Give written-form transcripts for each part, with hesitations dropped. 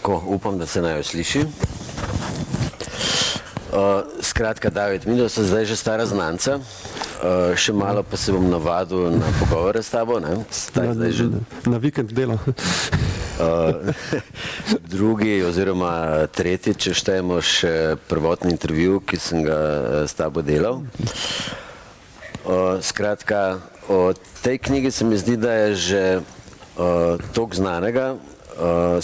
Tako, upam, da se naj sliši. Skratka, David, mi smo zdaj že stara znanca, še malo pa se bom navadil na pogovore s tabo, ne? Na vikend delo. Drugi oziroma tretji, če štejemo še prvotni intervju, ki sem ga s tabo delal. Skratka, o tej knjigi se mi zdi, da je že toliko znanega,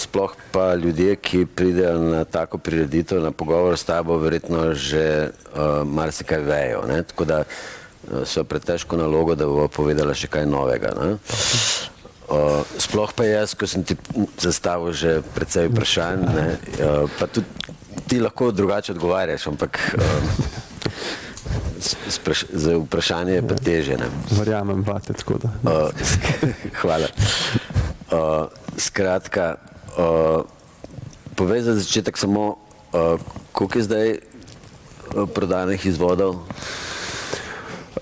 sploh pa ljudje, ki pridejo na tako prireditev, na pogovor s tabo, verjetno že marsikaj vejo, ne? Tako da so pred težko nalogo, da bo povedala še kaj novega, ne? Sploh pa jaz, ko sem ti zastavil že precej vprašanj, ne? Pa tudi ti lahko drugače odgovarjaš, ampak za vprašanje je pa težje, ne? Verjamem vate, tako da. Hvala. Skratka, povej za začetek samo, koliko je zdaj prodanih izvodov?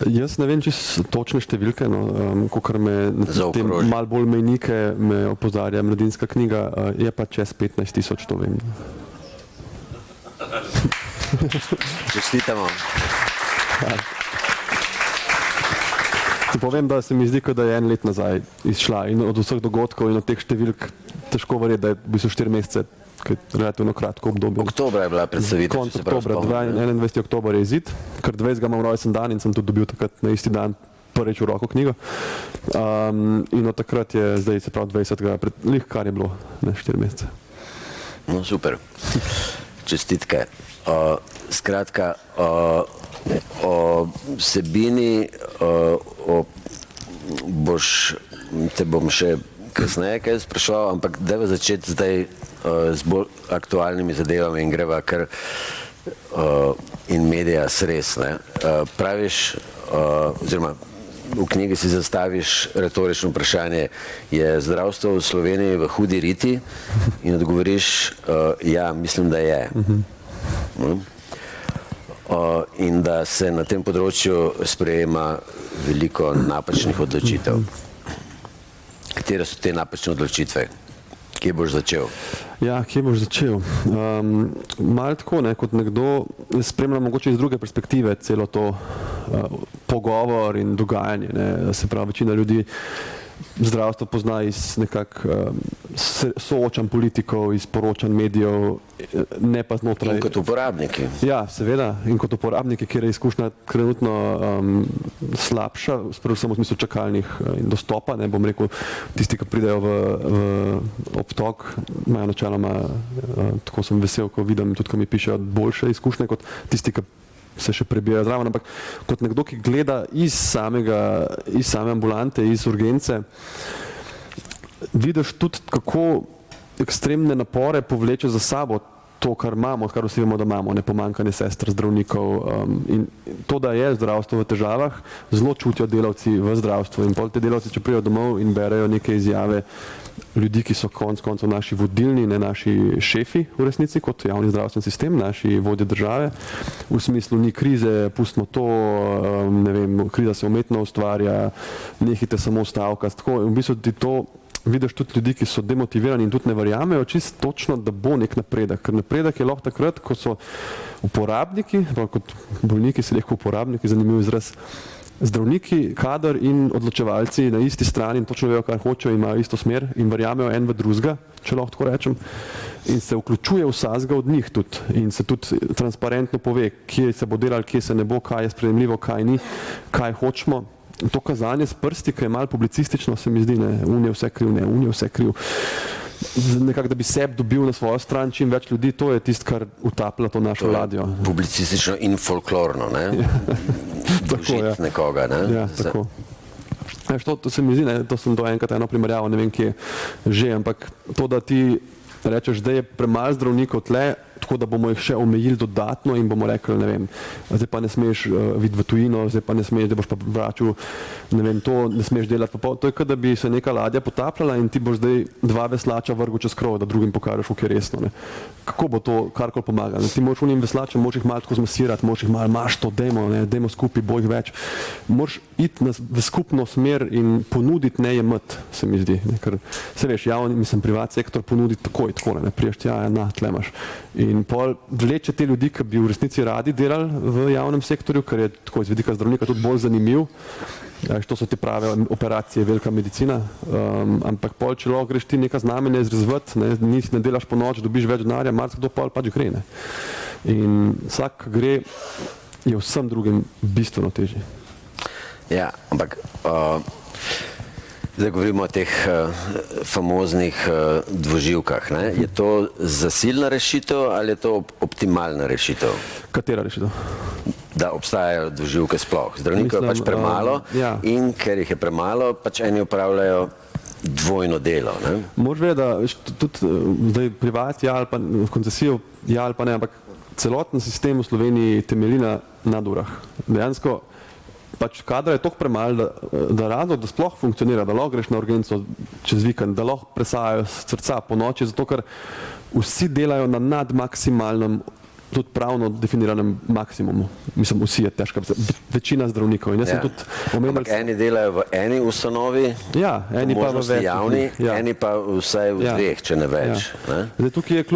Jaz ne vem čisto točne številke, no, kakor me malo bolj mejnike me opozarja Mladinska knjiga, je pa čez 15,000, to vem. Čestitamo. Ti povem, da se mi zdi, da je 1 let nazaj izšla in od vseh dogodkov in od teh številk težko verjeti, da je v bistvu 4 mesece, ki je relativno kratko obdobje. Oktobra je bila predstavitev. Konec oktobra, 21. oktober je izid, ker 20. imam rojsten dan in sem tudi dobil takrat na isti dan prvič v roko knjigo. In od takrat je zdaj, se pravi 20. lih, kar je bilo, ne 4 mesece. No, super. Čestitke. Skratka, o vsebini te bom še kasneje kaj spraševal, ampak dajva začeti zdaj z bolj aktualnimi zadevami in greva kar in medias res, ne. Praviš, oziroma v knjigi si zastaviš retorično vprašanje, je zdravstvo v Sloveniji v hudi riti in odgovoriš, ja, mislim, da je. In da se na tem področju sprejema veliko napačnih odločitev. Katere so te napačne odločitve? Kje boš začel? Ja, kje boš začel? Malo tako, ne, kot nekdo spremlja mogoče iz druge perspektive celo to pogovor in dogajanje, ne. Se pravi, večina ljudi zdravstvo pozna iz nekako soočanj politikov, iz poročanj medijev, ne pa znotraj. In kot uporabniki. Ja, seveda, in kot uporabniki, kjer je izkušnja trenutno slabša, predvsem v smislu čakalnih in dostopa, ne, bom rekel, tisti, ki pridejo v obtok, imajo načeloma, tako sem vesel, ko vidim, tudi ko mi pišejo boljše izkušnje, kot tisti, ki se še prebijajo zraven, ampak kot nekdo, ki gleda iz same ambulante, iz urgence, vidiš tudi, kako ekstremne napore povleče za sabo to, kar imamo, kar vsi vemo, da imamo, ne, pomanjkanje sester, zdravnikov, in to, da je zdravstvo v težavah, zelo čutijo delavci v zdravstvu in pol te delavci, če pridejo domov in berejo neke izjave ljudi, ki so konec koncev naši vodilni, ne naši šefi v resnici, kot javni zdravstveni sistem, naši vodje države, v smislu ni krize, pustimo to, ne vem, kriza se umetno ustvarja, nehite samo stavkati, tako, in v bistvu ti to vidiš tudi ljudi, ki so demotivirani in tudi ne verjamejo čisto točno, da bo nek napredek, ker napredek je lahko takrat, ko so uporabniki, kot bolniki se lahko uporabniki, zanimiv izraz, zdravniki, kader in odločevalci na isti strani in točno vejo, kar hočejo, imajo isto smer in verjamejo en v drugega, če lahko tako rečem, in se vključuje vsakega od njih tudi in se tudi transparentno pove, kje se bo delalo, kje se ne bo, kaj je sprejemljivo, kaj ni, kaj hočemo. To kazanje s prsti, ki je malo publicistično, se mi zdi, ne, on je vse kriv, ne, on je vse kriv. Nekako, da bi sebe dobil na svojo stran čim več ljudi, to je tisto, kar utaplja to našo ladjo. Publicistično in folklorno, ne? Dožiti nekoga, ne? Ja, tako. To se mi zdi, ne, to sem do enkrat eno primerjavo, ne vem kje že, ampak to, da ti rečeš, da je premalo zdravnikov tle, tako da bomo jih še omejili dodatno in bomo rekli, ne vem, zdaj pa ne smeš videti v tujino, zdaj pa ne smeš, da boš pa vračal, ne vem, to ne smeš delati. To je, kot da bi se neka ladja potapljala in ti boš zdaj 2 veslača vrgel čez krov, da drugim pokažeš, kako je resno. Ne. Kako bo to karkoli pomagalo? Ti moraš unim veslačem, moraš jih malo tako zmasirati, moraš jih malo, imaš to, dajmo skupaj, bo jih več. Moraš iti v skupno smer in ponuditi, ne jemati, se mi zdi. Ne. Ker se veš, javni, mislim, privat sektor ponudi takoj, ne, priješ ti, tle imaš. In pol vleče te ljudi, ki bi v resnici radi delali v javnem sektorju, ker je tako iz vidika zdravnika tudi bolj zanimiv. To so te prave operacije, velika medicina, ampak pol, če lahko greš ti neka znamenja izrazvati, ne delaš po noč, dobiš več denarja, marsikdo pol pač gre. Ne. In vsak gre, je vsem drugim bistveno težji. Ja, ampak zdaj govorimo o teh famoznih dvoživkah. Ne? Je to zasilna rešitev ali je to optimalna rešitev? Katera rešitev? Da obstajajo dvoživke sploh. Zdravnikov je pač premalo in ker jih je premalo, pač eni opravljajo dvojno delo. Moraš vedeti, da tudi zdaj privat, ja ali pa koncesijo, ja ali pa ne, ampak celoten sistem v Sloveniji temelji na nadurah. Dejansko pač kadra je toliko premalo, da razlog, da sploh funkcionira, da lahko greš na urgenco čez vikend, da lahko presajajo srca po noči, zato ker vsi delajo na nadmaksimalnem, tudi pravno definiranem maksimumu. Mislim, vsi je težko, večina zdravnikov. In jaz sem tudi omenil... Ampak eni delajo v eni ustanovi, eni pa v več. Javni, eni pa vsaj v 2, če ne več. Ne? Zdaj, tukaj je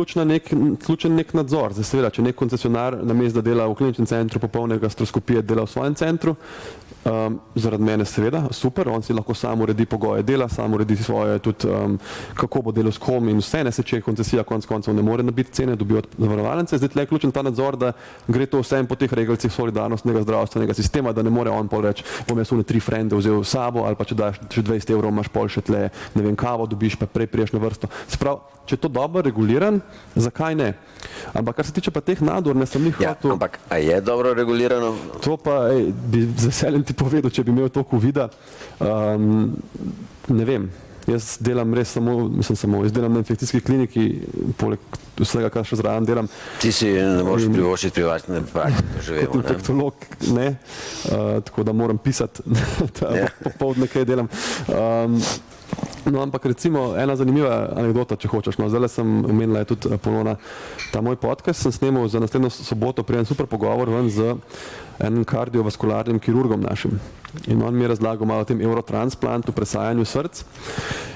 ključen nek nadzor. Zdaj, seveda, če nek koncesionar namesto da dela v kliničnem centru popolne gastroskopije dela v svojem centru, zaradi mene seveda, super, on si lahko sam uredi pogoje dela, sam uredi svoje tudi, kako bo delal s kom in vse, ne se če koncesija konec koncev ne more nabiti cene, dobijo od zavarovalnice. Zdaj tle je ključen ta nadzor, da gre to vsem po teh regalcih solidarnostnega zdravstvenega sistema, da ne more on pol reči, bom jaz une 3 frende vzel sabo, ali pa če daš 20 evrov, imaš pol še tle, ne vem, kavo dobiš, pa prej priješ na vrsto. Se pravi, če je to dobro reguliran, zakaj ne? Ampak kar se tiče pa teh nadur, ne sem jih hotel... Ampak, a je dobro regulirano? To pa, bi z veseljem ti povedal, če bi imel toliko uvida. Ne vem, jaz delam res jaz delam na infekcijski kliniki, poleg vsega, kar še zraven delam. Ti si ne moreš privoščiti privatne prakse, to že vemo, kot infektolog, ne, tako da moram pisati, da popoldne kaj delam. No, ampak recimo ena zanimiva anekdota, če hočeš. No, zdaj sem omenila je tudi Polona, ta moj podcast sem snemal za naslednjo soboto, preden super pogovor ven z enim kardiovaskularnim kirurgom našim. In on mi je razlagal malo o tem eurotransplantu, presajanju src.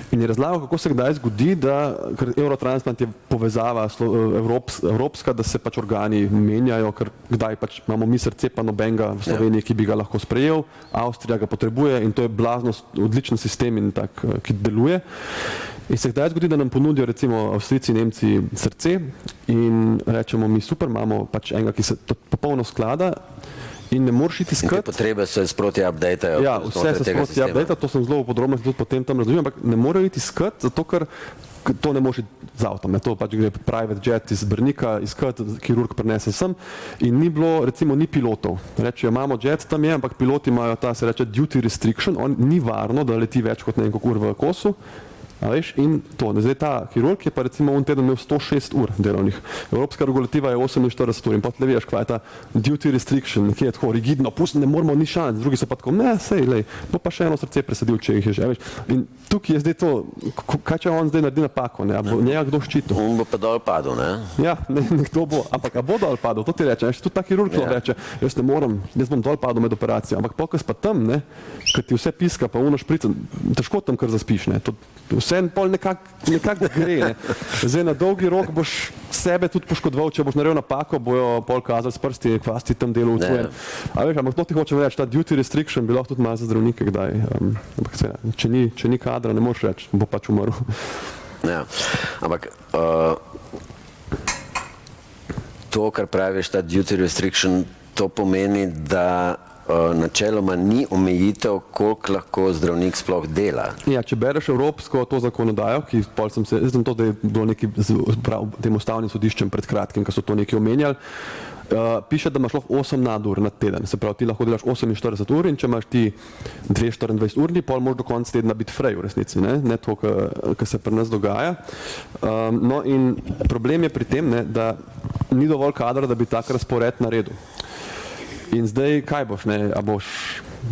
In je razlagal, kako se kdaj zgodi, da, ker eurotransplant je povezava evropska, da se pač organi menjajo, ker kdaj pač imamo mi srce pa nobenega v Sloveniji, ki bi ga lahko sprejel, Avstrija ga potrebuje in to je blazno odličen sistem in tak, ki deluje. In se kdaj zgodi, da nam ponudijo recimo Avstrijci, Nemci srce in rečemo mi super, imamo pač enega, ki se popolno sklada in ne moreš iti iskati. In te potrebe se sproti updatejo. Ja, vse se sproti updatejo, to sem zelo v podrobnosti tudi potem tam razumel, ampak ne morejo iti iskati, zato ker to ne može z avtom, to pač gre private jet iz Brnika, iskati, kirurg prinese sem in ni bilo, recimo, ni pilotov. Rečejo, imamo jet, tam je, ampak piloti imajo ta, se reče, duty restriction, ni varno, da leti več kot ne en ur v kosu. A veš, in to. Zdaj ta kirurg je pa recimo un teden imel 106 ur delovnih. Evropska regulativa je 48 ur in potem vidiš, kaj je ta duty restriction, ki je tako rigidno, ne moramo ni šans, drugi so pa tako, ne, sej, lej, bo pa še eno srce presadil, če jih je že, veš. In tukaj je zdaj to, kaj če on zdaj naredi napako, ne, a bo njega kdo ščitil? On bo pa dol padel, ne? Ja, nekdo bo, ampak a bo dol padel, to ti reče, tudi ta kirurg reče, jaz ne morem, jaz bom dol padel med operacijo, ampak pokaj pa tam, ne, kad ti vse piska, pa uno šprica, težko tam kar zaspiš, ne, vse pol nekako gre. Ne. Zdaj na dolgi rok boš sebe tudi poškodoval, če boš naredil napako, bojo pol kazali s prsti, kvasti tam delo v tvojem. A veš, ampak to ti hočem reči, ta duty restriction bi lahko tudi malo za zdravnike kdaj. Ampak če ni kadra, ne moreš reči, bo pač umrl. Ja, ampak to, kar praviš, ta duty restriction, to pomeni, da načeloma ni omejitev, koliko lahko zdravnik sploh dela. Ja, če bereš evropsko to zakonodajo, ki pol jaz sem to, da je bilo neki tem ustavnim sodiščem pred kratkim, ko so to nekaj omenjali, piše, da imaš lahko 8 nadur na teden, se pravi, ti lahko delaš 48 ur in če imaš ti 2-24 urni, pol moraš do konca tedna biti frej v resnici, ne to, kar se pri nas dogaja. No in problem je pri tem, ne, da ni dovolj kadra, da bi tak razpored naredil. In zdaj, kaj boš, ne, a boš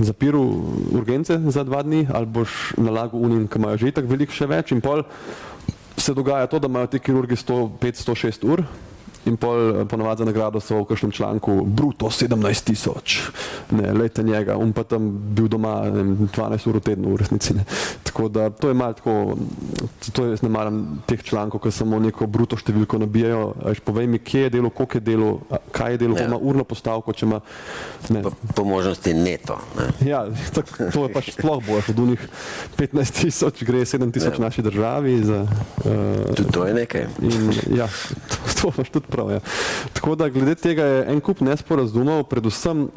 zapiral urgence za 2 dni, ali boš nalagal unim, ki imajo že itak veliko še več in pol se dogaja to, da imajo ti kirurgi 105-106 ur in pol ponavadi za nagrado so v kakšnem članku bruto 17.000, ne, lejte njega, on pa tam bil doma 12 ur v tednu v resnici, ne. Tako da to je malo tako, to jaz ne maram teh člankov, ki samo neko bruto številko nabijajo, veš, povej mi, kje je delo, koliko je delo, kaj je delo, ko ima urno postavko, če ima, ne. Po možnosti neto. Ne? Ja, to je pač sploh boš, od unih 15.000 gre 7.000 naši državi za... Tudi to je nekaj. In ja, to imaš tudi prav, ja. Tako da glede tega je en kup nesporazumov, predvsem,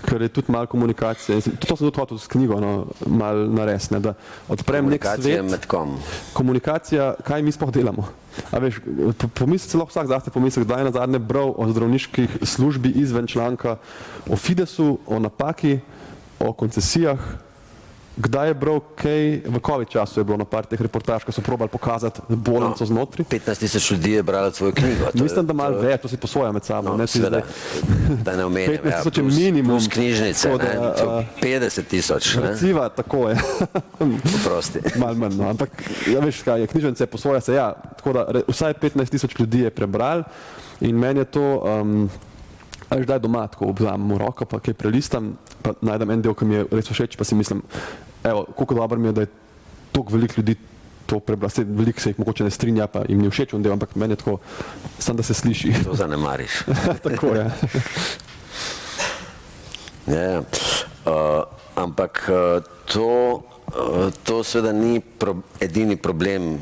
ker je tudi malo komunikacije, to sem tudi hotel s knjigo, no, malo nares, ne, da odprem nek svet. Med kom? Komunikacija, kaj mi sploh delamo. A veš, pomisli lahko vsak zase pomisli, kdaj je nazadnje bral o zdravniških službi izven članka, o Fidesu, o napaki, o koncesijah, kdaj je bral kaj, v COVID času je bilo na par teh reportaž, ko so probali pokazati bolnico znotri. 15.000 ljudi je bralo tvojo knjigo. Mislim, da malo več, to si posvoja med sabo. No, seveda, da ne omenim, 15.000 minimum. Plus knjižnice, da, 50.000. Reciva, tako je. Prosti. Malo manj, no. Ampak, ja veš kaj, knjižnice posvoja se, ja, tako da vsaj 15.000 ljudi je prebral in meni je to, až daj doma, tako vzamem v roko, pa kaj prelistam, pa najdem en del, ki mi je res všeč, pa si mislim, evo, koliko dobro mi je, da je toliko veliko ljudi to prebral, veliko se jih mogoče ne strinja, pa jim ni všeč on del, ampak meni je tako, samo da se sliši. To zanemariš. Tako je. Ja, ampak to seveda ni edini problem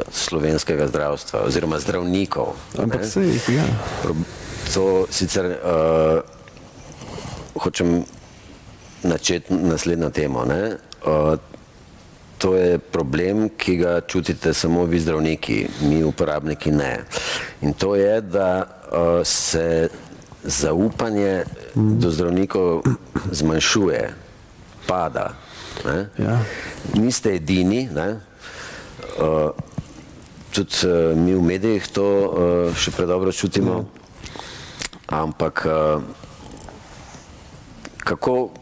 slovenskega zdravstva oziroma zdravnikov. Ampak sej, ja. To sicer hočem načeti naslednjo temo, ne. To je problem, ki ga čutite samo vi zdravniki, mi uporabniki ne. In to je, da se zaupanje do zdravnikov zmanjšuje, pada. Ne. Ja. Niste edini, ne. Tudi mi v medijih to še predobro čutimo, ampak kako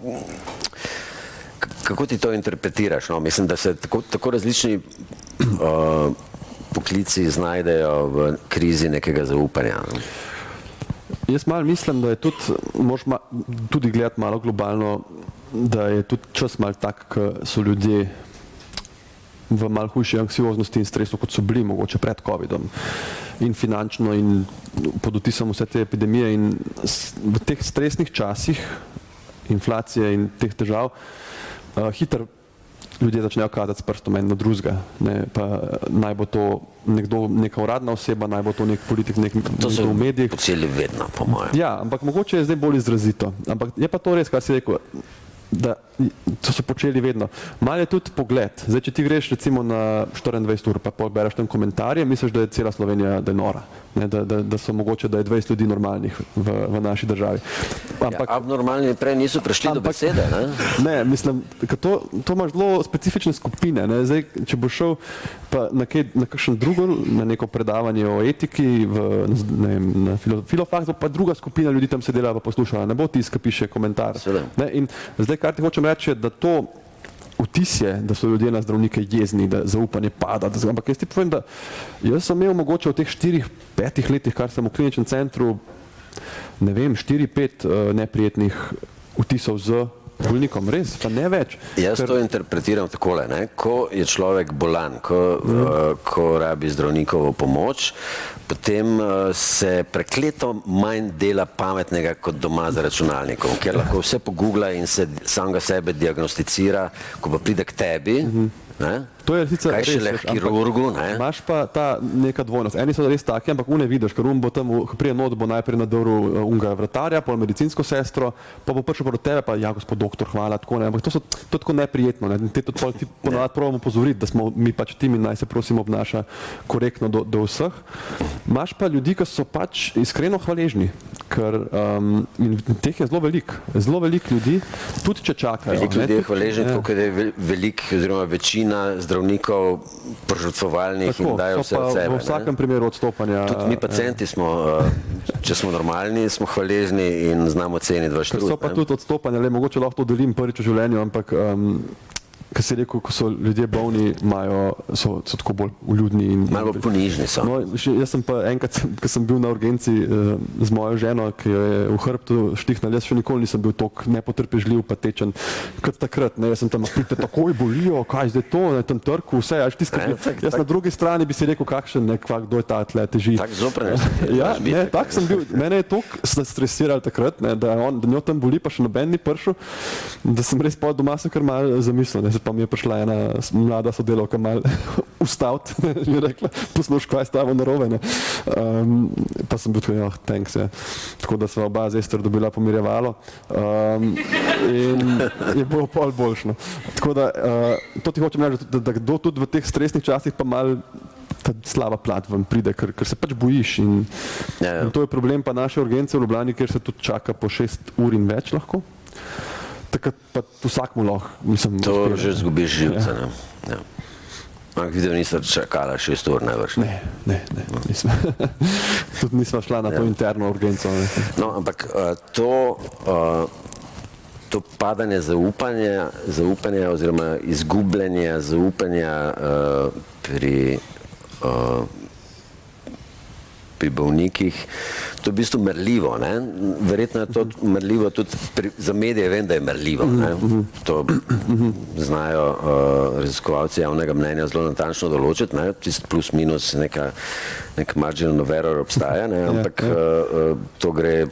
ti to interpretiraš? No? Mislim, da se tako različni poklici znajdejo v krizi nekega zaupanja. No? Jaz malo mislim, da je tudi gledati malo globalno, da je tudi čas malo tak, ko so ljudje v malo hujši anksioznosti in stresu, kot so bili mogoče pred COVID-om. In finančno in pod vtisom vse te epidemije in v teh stresnih časih inflacije in teh težav hitro ljudje začnejo kazati s prstom en na drugega. Pa naj bo to nekdo, neka uradna oseba, naj bo to nek politik, nekdo v medijih. To so počeli vedno, po mojem. Ja, ampak mogoče je zdaj bolj izrazito. Ampak je pa to res, kar si rekel, da to so počeli vedno. Mal je tudi pogled. Zdaj, če ti greš recimo na 24 ur, pa bereš tam komentarje, misliš, da je cela Slovenija, da je nora. Ne, da so mogoče, da je 20 ljudi normalnih v naši državi. Ampak, ja, abnormalni prej niso prišli do besede, ne? Ne, mislim, to imaš zelo specifične skupine. Ne? Zdaj, če boš šel pa na kakšen drugo, na neko predavanje o etiki, na filofaksu, pa druga skupina ljudi tam sedela pa poslušala, ne bo tisk, ki piše komentar. Ne? In zdaj, kar ti hočem reči, da to vtis je, da so ljudje na zdravnike jezni, da zaupanje pada. Ampak jaz ti povem, da jaz sem imel mogoče v teh 4-5 letih, kar sem v kliničnem centru, ne vem, 4-5 neprijetnih vtisov z bolnikom, res, pa ne več. Jaz to interpretiram takole, ne? Ko je človek bolan, ko rabi zdravnikovo pomoč, potem se prekleto manj dela pametnega kot doma za računalnikom, ker lahko vse pogoogla in se samega sebe diagnosticira, ko pa pride k tebi, Ne? To je sicer Kaj res, šele veš, v kirurgu, ne? Imaš pa ta neka dvojnost. Eni so res taki, ampak une vidiš, ker bo tam, ko prije not, bo najprej nadrl unga vratarja, pol medicinsko sestro, pa bo prišel do tebe, pa ja, gospod doktor, hvala, tako ne. Ampak to je tako neprijetno, ne. Te tudi pol ti ponavadi probamo pozoriti, da smo mi pač tim in naj se prosim obnaša korektno do vseh. Imaš pa ljudi, ki so pač iskreno hvaležni, ker in teh je zelo veliko ljudi, tudi če čakajo. Veliko ljudi je hvaležni, tako kot je veliko oziroma večina zdravnikov požrtvovalnih in dajo vse od sebe. V vsakem primeru odstopanja. Tudi mi pacienti smo, če smo normalni, smo hvaležni in znamo ceniti vaš trud. So pa tudi odstopanja, mogoče lahko to delim prvič v življenju, ampak kar si rekel, ko so ljudje bolni, so tako bolj vljudni. Malo bolj ponižni so. No, jaz sem pa enkrat, ko sem bil na urgenci z mojo ženo, ki jo je v hrbtu štihnila, jaz še nikoli nisem bil tako nepotrpežljiv pa tečen kot takrat. Ne, jaz sem tam, pite, takoj bolijo, kaj zdaj to, ne, tam trku, vse. Jaz na drugi strani bi si rekel, kdo je ta tle, teži. Tak zoprne. Ja, ne, tak sem bil. Mene je toliko stresiral takrat, ne, da njo tam boli, pa še noben ni prišel, da sem res pa doma se kar malo zamislil. Pa mi je prišla ena mlada sodelavka malo ustaviti in je rekla, poslušaj, kaj je s tabo narobe. Pa sem bil tudi, thanks, ja. Tako da sva oba z Ester dobila pomirjevalo in je bilo pol boljšno. Tako da, to ti hočem reči, da kdo tudi v teh stresnih časih pa malo ta slaba plat vam pride, ker se pač bojiš in to je problem pa naše urgence v Ljubljani, kjer se tudi čaka po 6 ur in več lahko. Takrat pa vsak mu lahko, mislim... To že zgubiš živce, ne? Ja. Ampak videl nisem čakala 6 ur najvrš. Ne, nisem. Tudi nisem šla na to interno urgenco. No, ampak to padanje zaupanja oziroma izgubljanje zaupanja pri bolnikih, to je v bistvu merljivo, ne? Verjetno je to merljivo tudi za medije, vem, da je merljivo, ne? To znajo raziskovalci javnega mnenja zelo natančno določiti, ne? Tist plus minus nek marginal of error obstaja, ne? Ampak to gre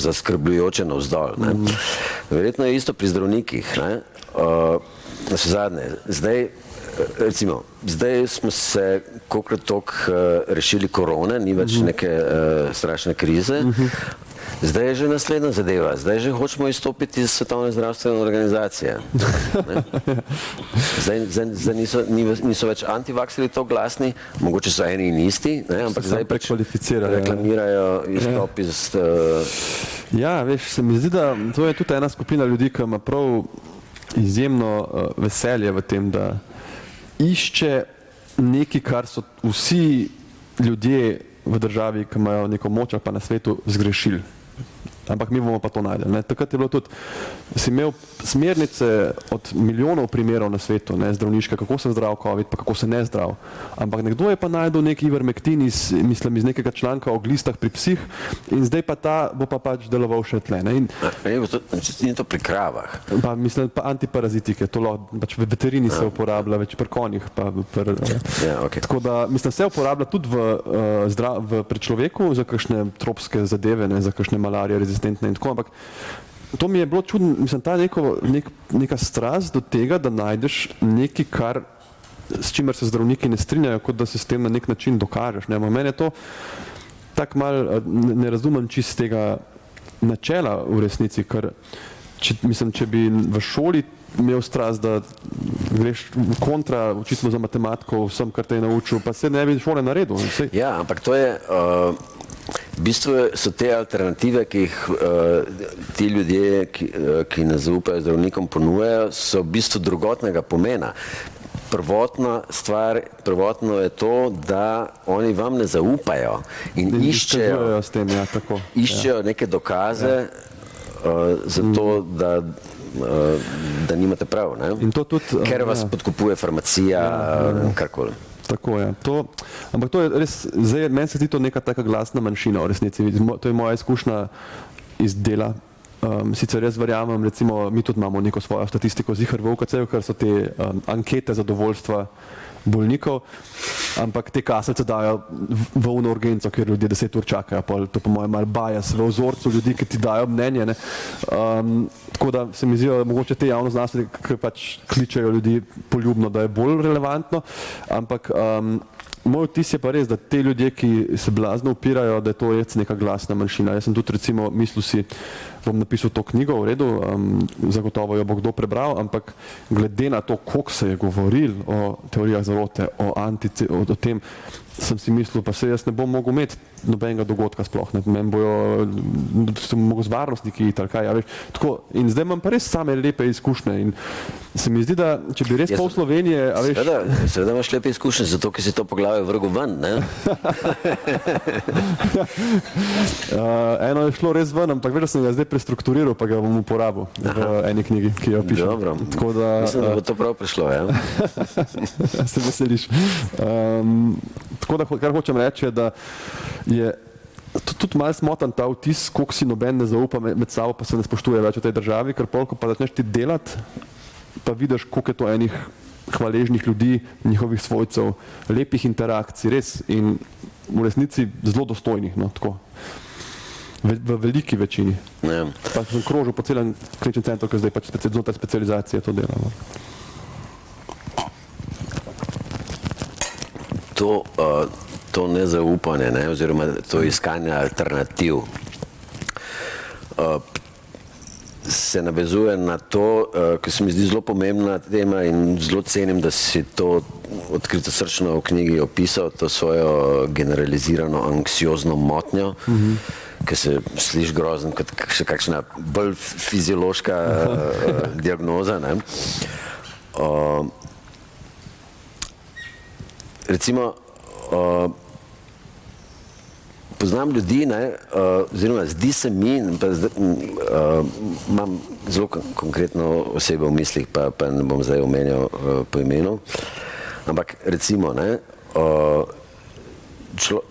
zaskrbljujoče navzdol, ne? Verjetno je isto pri zdravnikih, ne? Navsezadnje, zdaj smo se kolikrat toliko rešili korone, ni več neke strašne krize. Zdaj je že naslednja zadeva, zdaj že hočemo izstopiti iz Svetovne zdravstvene organizacije. Zdaj niso več antivakserji tako glasni, mogoče so eni in isti, ampak zdaj pač reklamirajo izstop iz... Ja, veš, se mi zdi, da to je tudi ena skupina ljudi, ki ima prav izjemno veselje v tem, da išče nekaj, kar so vsi ljudje v državi, ki imajo neko moč pa na svetu, zgrešili. Ampak mi bomo pa to najdeli. Takrat je bilo tudi, si imel smernice od milijonov primerov na svetu, zdravniške, kako se zdrav COVID, pa kako se ne zdrav. Ampak nekdo je pa najdel nek ivermektin iz nekega članka o glistah pri psih in zdaj pa ta bo pa pač deloval še tle. Ni to pri kravah. Pa antiparazitike, to lahko pač v veterini se uporablja, več pri konjih. Tako da, se uporablja tudi pri človeku za kakšne tropske zadeve, za kakšne malarije, rezistentne in tako, ampak to mi je bilo čudno, ta neka strast do tega, da najdeš nekaj, s čimer se zdravniki ne strinjajo, kot da se s tem na nek način dokažeš. Meni je to tako malo, ne razumem čist tega načela v resnici, ker če bi v šoli imel strast, da greš kontra učitelju za matematiko, vsem, kar te je naučil, pa se ne bi šole naredil. Ja, ampak to je... V bistvu so te alternative, ki jih ti ljudje, ki ne zaupajo zdravnikom, ponujajo, so v bistvu drugotnega pomena. Prvotno je to, da oni vam ne zaupajo in iščejo neke dokaze za to, da nimate prav, ker vas podkupuje farmacija, karkoli. Tako je. Ampak to je res, meni se zdi to neka taka glasna manjšina v resnici. To je moja izkušnja iz dela Sicer jaz verjamem, recimo, mi tudi imamo neko svojo statistiko zihar v UKC-ju, ker so te ankete zadovoljstva bolnikov, ampak te kaselce dajo v ono urgenco, kjer ljudje 10 ur čakajo, to po mojem malo bias v vzorcu ljudi, ki ti dajo mnenje. Ne. Tako da se mi zdijo, mogoče te javno znanstvenike, ki pač kličejo ljudi poljubno, da je bolj relevantno, ampak moj vtis je pa res, da te ljudje, ki se blazno upirajo, da je to res neka glasna manjšina. Jaz sem tudi recimo mislil si, bom napisal to knjigo, v redu, zagotovo jo bo kdo prebral, ampak glede na to, koliko se je govoril o teorijah zarote, o tem, sem si mislil, pa se jaz ne bom mogel imeti nobenega dogodka sploh, meni bojo, sem mogel z varnostniki iti ali kaj, ja, veš, tako, in zdaj imam pa res same lepe izkušnje in se mi zdi, da če bi res pol Slovenije, a veš... Seveda imaš lepe izkušnje, zato, ker si to poglavje vrgel ven, ne? Eno je šlo res ven, ampak veš, da sem ga zdaj prestrukturiral, pa ga bom uporabil v eni knjigi, ki jo pišem. Dobro, da, mislim, da bo to prav prišlo, ja? Se veseliš. Tako da, kar hočem reči, je, da je tudi malo smotan ta vtis, koliko si noben ne zaupa med sabo, pa se ne spoštuje več v tej državi, ker polko pa začneš ti delati, pa vidiš, koliko je to enih hvaležnih ljudi, njihovih svojcev, lepih interakcij, res in v resnici zelo dostojnih, no, tako. V veliki večini. Ja. Pa sem krožil po celem kliničnem centru, ker zdaj pač znotraj specializacije to delamo. To nezaupanje, ne, oziroma to iskanje alternativ se navezuje na to, kar se mi zdi zelo pomembna tema in zelo cenim, da si to odkritosrčno v knjigi opisal, to svojo generalizirano anksiozno motnjo, ki se sliši grozno kot še kakšna bolj fiziološka diagnoza. Ne. Recimo, poznam ljudi, oziroma zdi se mi, imam zelo konkretno osebo v mislih, pa ne bom zdaj omenjal po imenu, ampak recimo,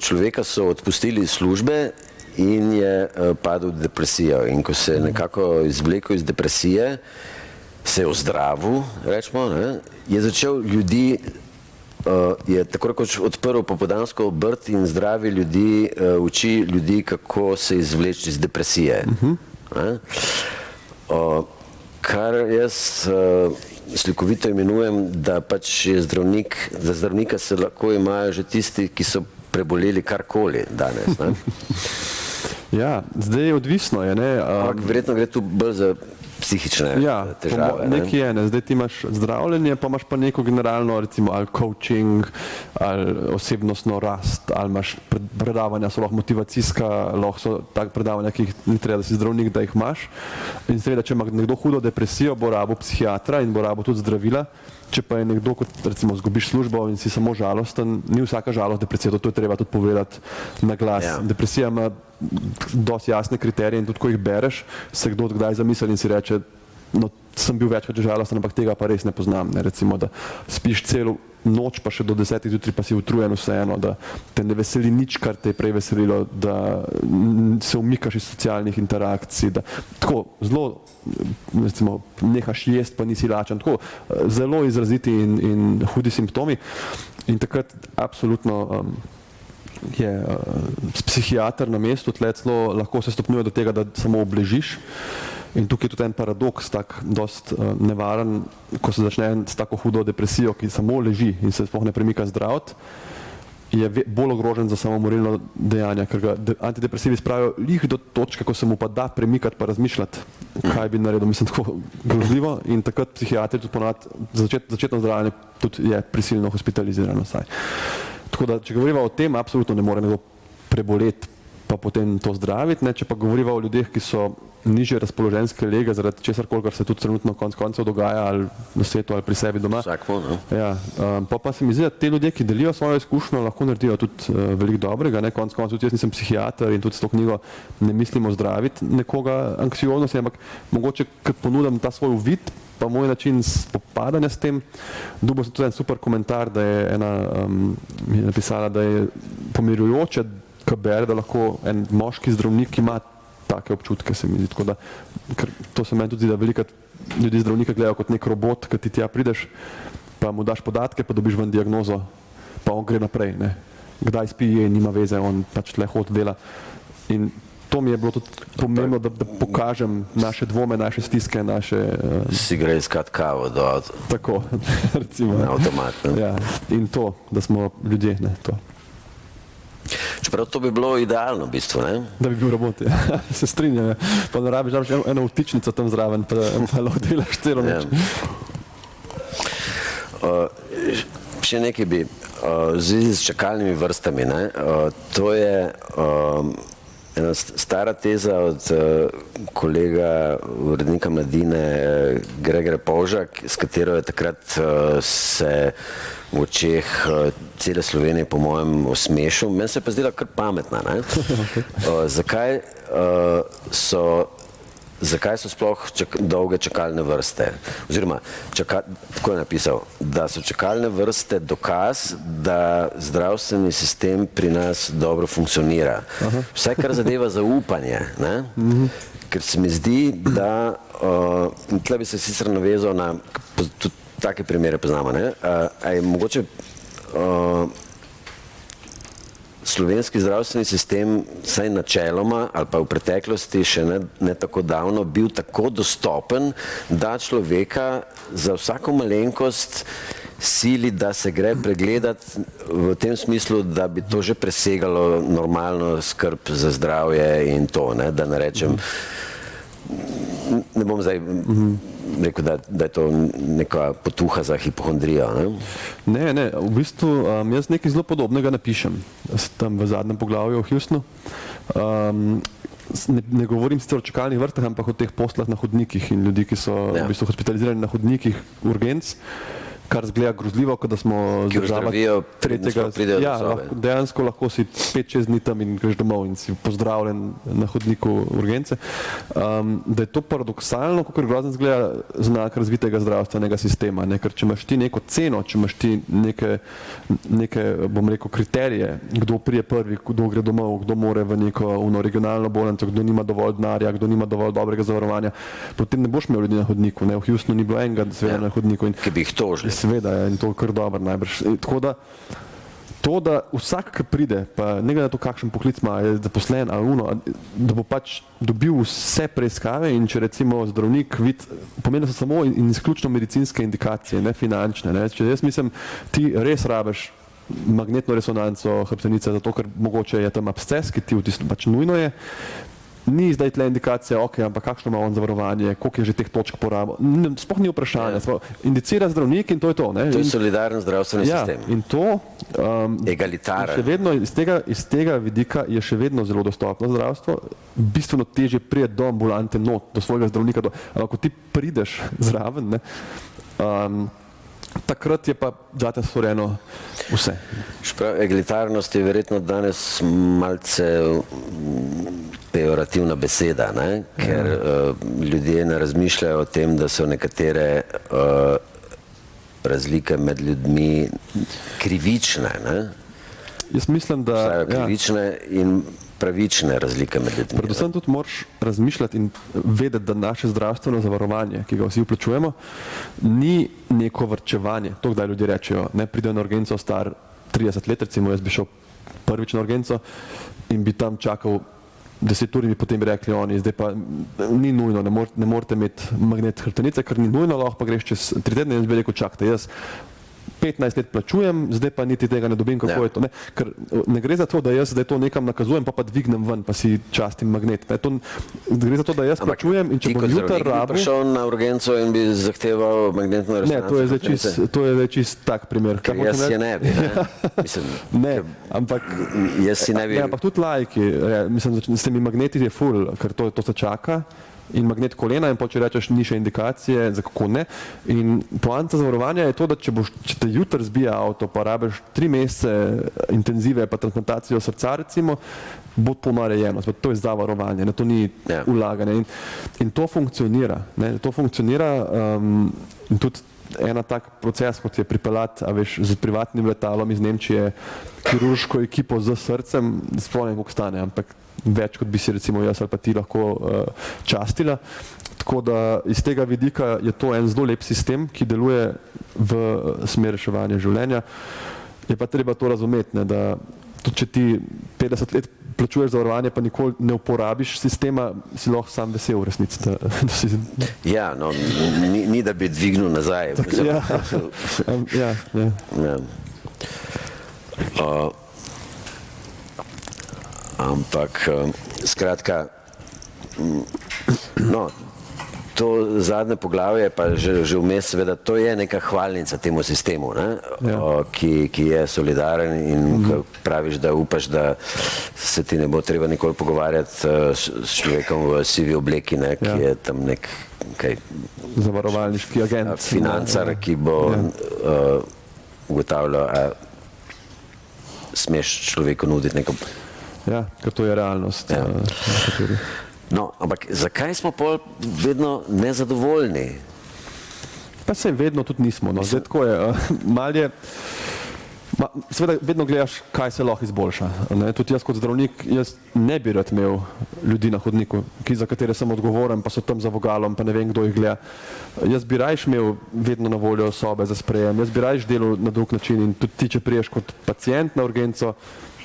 človeka so odpustili iz službe in je padel v depresijo in ko se je nekako izvlekel iz depresije, se je ozdravil, rečemo, je začel ljudi je tako rekoč odprl popoldansko obrt in zdravi ljudi, uči ljudi, kako se izvleči iz depresije. Kar jaz slikovito imenujem, da pač je zdravnik, za zdravnika se lahko imajo že tisti, ki so preboleli karkoli danes. Ne? Ja, zdaj je odvisno, je, ne? Verjetno gre tu bolj za psihične težave. Nekaj je, ne? Zdaj ti imaš zdravljenje, pa imaš pa neko generalno, recimo, ali coaching, ali osebnostno rast, ali imaš predavanja, so lahko motivacijska, lahko so tak predavanja, ki jih ni treba, da si zdravnik, da jih imaš. In seveda, če ima nekdo hudo depresijo, bo rabo psihiatra in bo rabo tudi zdravila. Če pa je nekdo, kot recimo zgubiš službo in si samo žalosten, ni vsaka žalost depresija, to je treba tudi povedati na glas. Ja. Depresija ima dosti jasne kriterije in tudi, ko jih bereš, se kdo kdaj zamisli in si reče, no, sem bil večkrat žalosten, ampak tega pa res ne poznam. Ne? Recimo, da spiš celo noč, pa še do 10 jutri, pa si utrujen vseeno, da te ne veseli nič, kar te je prej veselilo, da se umikaš iz socialnih interakcij, da tako zelo, recimo, nehaš jest, pa nisi lačen, tako zelo izraziti in hudi simptomi. In takrat absolutno je psihiater na mestu, tle celo lahko se stopnjuje do tega, da samo obležiš. In tukaj je tudi en paradoks, tak dost nevaren, ko se začne s tako hudo depresijo, ki samo leži in se sploh ne premika zdraviti, je bolj ogrožen za samomorilno dejanje, ker ga antidepresivi spravijo lih do točke, ko se mu pa da premikati pa razmišljati, kaj bi naredil. Mislim, tako grozljivo in takrat psihiatri tudi ponavadi, začetno zdravljenje tudi je prisilno hospitalizirano vsaj. Tako da, če govorimo o tem, absolutno ne more nekdo preboleti pa potem to zdraviti, ne? Če pa govorimo o ljudeh, ki so nižje razpoloženjske lege, zaradi česarkoli, kar se tudi trenutno konec koncev dogaja ali na svetu ali pri sebi doma. Vsakmo, no? Ja, pa se mi zdi, da te ljudje, ki delijo svojo izkušnjo, lahko naredijo tudi veliko dobrega, ne? Konec koncev tudi jaz nisem psihiater in tudi s to knjigo ne mislimo zdraviti nekoga anksioznosti, ampak mogoče, ker ponudim ta svoj uvid, pa moj način spopadanja s tem, dobil sem tudi en super komentar, da je ena mi je napisala, da je pomirjujoče, ko bere, da lahko en moški zdravnik ima take občutke, se mi zdi. Tako da, ker to se meni tudi zdi, da veliko ljudi zdravnika gledajo kot nek robot, ki ti tja prideš, pa mu daš podatke, pa dobiš ven diagnozo, pa on gre naprej. Ne. Kdaj spije, nima veze, on pač tle hod dela. In to mi je bilo tudi pomembno, da pokažem naše dvome, naše stiske, naše... Si gre iskat kavo do avto. Tako, recimo. Na avtomat. Ne? Ja, in to, da smo ljudje, ne, to. Čeprav to bi bilo idealno v bistvu, ne? Da bi bil robot, ja. Se strinjam. Ja. Pa ne rabiš eno vtičnico tam zraven, pa lahko delaš celo noč. Še nekaj bi, v zvezi s čakalnimi vrstami, ne? To je ena stara teza od kolega urednika Mladine Gregorja Polža, s katero je takrat se v očeh cele Slovenije po mojem osmešil. Meni se je pa zdela kar pametna. Ne? Zakaj so sploh dolge čakalne vrste? Oziroma, tako je napisal, da so čakalne vrste dokaz, da zdravstveni sistem pri nas dobro funkcionira. Vsaj kar zadeva zaupanje. Ne? Ker se mi zdi, da, in tle bi se sicer navezal na, tudi take primere poznamo, ne? A je mogoče slovenski zdravstveni sistem vsaj načeloma ali pa v preteklosti še ne tako davno bil tako dostopen, da človeka za vsako malenkost sili, da se gre pregledati v tem smislu, da bi to že presegalo normalno skrb za zdravje in to, ne? Da ne rečem, ne bom zdaj rekel, da je to neka potuha za hipohondrijo. Ne? Ne, v bistvu jaz nekaj zelo podobnega napišem tam v zadnjem poglavju o Houstonu. Ne govorim sicer o čakalnih vrstah, ampak o teh poslah na hodnikih in ljudi, ki so v bistvu hospitalizirani na hodnikih urgenc, kar zgleda grozljivo, kot da smo država tretjega, ja, dejansko lahko si 5-6 dni tam in greš domov in si pozdravljen na hodniku urgence. Da je to paradoksalno, kakor grozno zgleda znak razvitega zdravstvenega sistema, ne? Ker če imaš ti neko ceno, če imaš ti neke, bom rekel, kriterije, kdo prije prvi, kdo gre domov, kdo more v neko regionalno bolnico, kdo nima dovolj denarja, kdo nima dovolj dobrega zavarovanja, potem ne boš imel ljudi na hodniku. Ne? V Houstonu ni bilo enega seveda na hodniku. Ki bi jih tožili. Seveda, in to kar dobro najbrž. Tako da, to, da vsak, ki pride, pa ne glede na to, kakšen poklic ima, je zaposlen ali uno, da bo pač dobil vse preiskave in če recimo zdravnik vidi, pomeni so samo in izključno medicinske indikacije, ne finančne. Ne? Če jaz mislim, ti res rabiš magnetno resonanco hrbtenice, zato ker mogoče je tam absces, ki ti vtisne, pač nujno je. Ni zdaj tle indikacija, ok, ampak kakšno ima on zavarovanje, koliko je že teh točk porabil. Sploh ni vprašanje. Indicira zdravnik in to je to. Ne? To je solidaren zdravstveni sistem. In to egalitaren. Še vedno iz tega vidika je še vedno zelo dostopno zdravstvo. Bistveno težje priti do ambulante not, do svojega zdravnika. Ampak ko ti prideš zraven, ne, takrat je pa zate storjeno vse. Egalitarnost je verjetno danes malce pejorativna beseda, ne? Ker ljudje ne razmišljajo o tem, da so nekatere razlike med ljudmi krivične. Ne? Jaz mislim, da krivične in pravične razlike med ljudmi. Predvsem tudi moraš razmišljati in vedeti, da naše zdravstveno zavarovanje, ki ga vsi vplačujemo, ni neko varčevanje. To, kdaj ljudje rečejo, ne pridejo na urgenco star 30 let, recimo jaz bi šel prvič na urgenco in bi tam čakal 10 ur in bi potem rekli oni, zdaj pa ni nujno, ne morete imeti magnet hrbtenice, ker ni nujno, lahko pa greš čez 3 tedne in bi rekel, čakajte, jaz 15 let plačujem, zdaj pa niti tega ne dobim, kako je to. Ne? Ker ne gre za to, da jaz zdaj to nekam nakazujem, pa dvignem ven, pa si častim magnet. Gre za to, da jaz plačujem in če bom jutri rabil... Ti bi prišel na urgenco in bi zahteval magnetno resonanco? Ne, to je zdaj čist tak primer. Ker jaz si ne bi, ne? Mislim, ne, ampak... Jaz si ne bi... Ne, ampak tudi laiki, mislim, s temi magneti je ful, ker to se čaka. In magnet kolena in če rečeš, ni še indikacije, za kako ne. In poanta zavarovanja je to, da če te jutri zbija avto, pa rabiš 3 mesece intenzive, pa transplantacijo srca recimo, bo to narejeno. To je zavarovanje, to ni vlaganje. In to funkcionira. Ne? To funkcionira in tudi ena tak proces, kot je pripeljati, z privatnim letalom iz Nemčije, kirurško ekipo z srcem, sploh ne koliko stane, ampak več, kot bi si recimo jaz ali pa ti lahko častila. Tako da iz tega vidika je to en zelo lep sistem, ki deluje v smer reševanja življenja. Je pa treba to razumeti, ne, da tudi če ti 50 let plačuješ zavarovanje, pa nikoli ne uporabiš sistema, si lahko sam vesel v resnici. Ja, no, ni da bi dvignil nazaj. Ampak, skratka, no, to zadnje poglavje pa že vmes, seveda, to je neka hvalnica temu sistemu, ne? Ki je solidaren in praviš, da upaš, da se ti ne bo treba nikoli pogovarjati s človekom v sivi obleki, ne? Ki je tam nek zavarovalniški agent, financar, ki bo ugotavljal, a smeš človeku nuditi neko... Ja, ker to je realnost. No, ampak zakaj smo pol vedno nezadovoljni? Pa se vedno tudi nismo. No. Zdaj tako je. Mal je, seveda vedno gledaš, kaj se lahko izboljša. Ne. Tudi jaz kot zdravnik, jaz ne bi rad imel ljudi na hodniku, za katere sem odgovoren, pa so tam za vogalom, pa ne vem, kdo jih gleda. Jaz bi rajš imel vedno na voljo sobe za sprejem, jaz bi rajš delal na drug način in tudi ti, če priješ kot pacient na urgenco,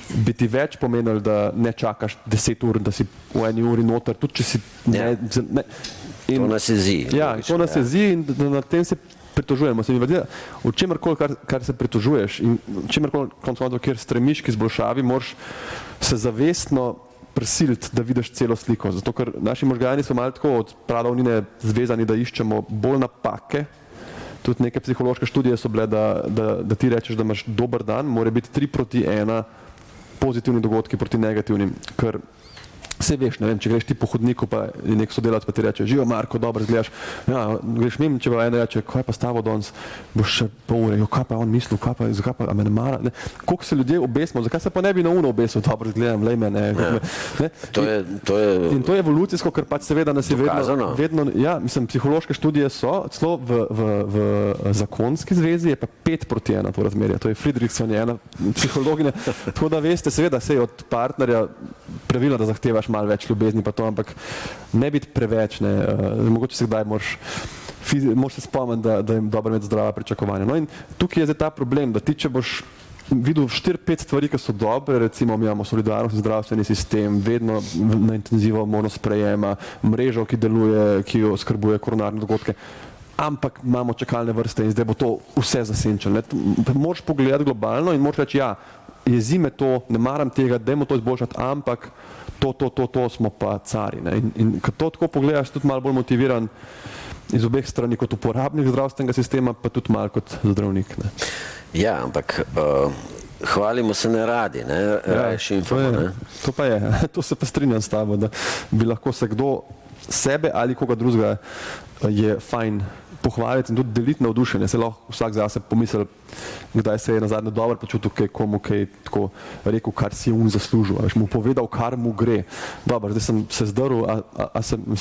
bi ti več pomenili, da ne čakaš 10 ur, da si v eni uri noter, tudi če si to nas jezi. Ja, to nas jezi in na tem se pritožujemo. V čemerkoli, kar se pritožuješ in čemerkoli, kjer stremiš k izboljšavi, moraš se zavestno prisiliti, da vidiš celo sliko. Zato, ker naši možgani so malo tako od pradavnine zvezani, da iščemo bolj napake. Tudi neke psihološke študije so bile, da ti rečeš, da imaš dober dan, mora biti 3:1 pozitivni dogodki proti negativnim, ker se veš, ne vem, če greš ti po hodniku, pa je nek sodelavec, pa ti reče, živo Marko, dobro izgledaš, ja, greš mimo, če pa eno reče, kaj pa s tabo danes, boš še pol ure, kaj pa on mislil, zakaj pa, a me ne mara, ne, koliko se ljudje obesimo, zakaj se pa ne bi na uno obesil, dobro izgledam, lej me, ne. In to je evolucijsko, ker pač seveda nas je vedno, ja, mislim, psihološke študije so, celo v zakonski zvezi je pa 5:1 to razmerje, to je Friedrichson, je ena psihologinja, tako da veste, seveda se je od partnerja pravilno, da zahtevaš malo več ljubezni pa to, ampak ne biti preveč, ne, mogoče se kdaj moraš se spomniti, da je dobro imeti zdrava pričakovanja. No in tukaj je zdaj ta problem, da ti, če boš videl 4-5 stvari, ki so dobre, recimo mi imamo solidarnost in zdravstveni sistem, vedno na intenzivo monosprejema, mrežo, ki deluje, ki oskrbuje koronarne dogodke, ampak imamo čakalne vrste in zdaj bo to vse zasenčeno. Moraš pogledati globalno in moraš reči, ja, jezi me to, ne maram tega, dajmo to izboljšati, ampak to smo pa cari. Ne? In ko to tako pogledaš, tudi malo bolj motiviran iz obeh strani kot uporabnik zdravstvenega sistema, pa tudi malo kot zdravnik. Ne? Ja, ampak hvalimo se ne radi, ne? Rajši infamo, ne? To pa je, to se pa strinjam s tabo, da bi lahko se kdo sebe ali koga drugega je fajn pohvaliti in tudi deliti navdušenje. Se lahko vsak zase pomisli, kdaj se je nazadnje dobro počutil, komu kaj tako rekel, kar si on zaslužil, a veš, mu povedal, kar mu gre. Dobro, zdaj sem se zdrl, a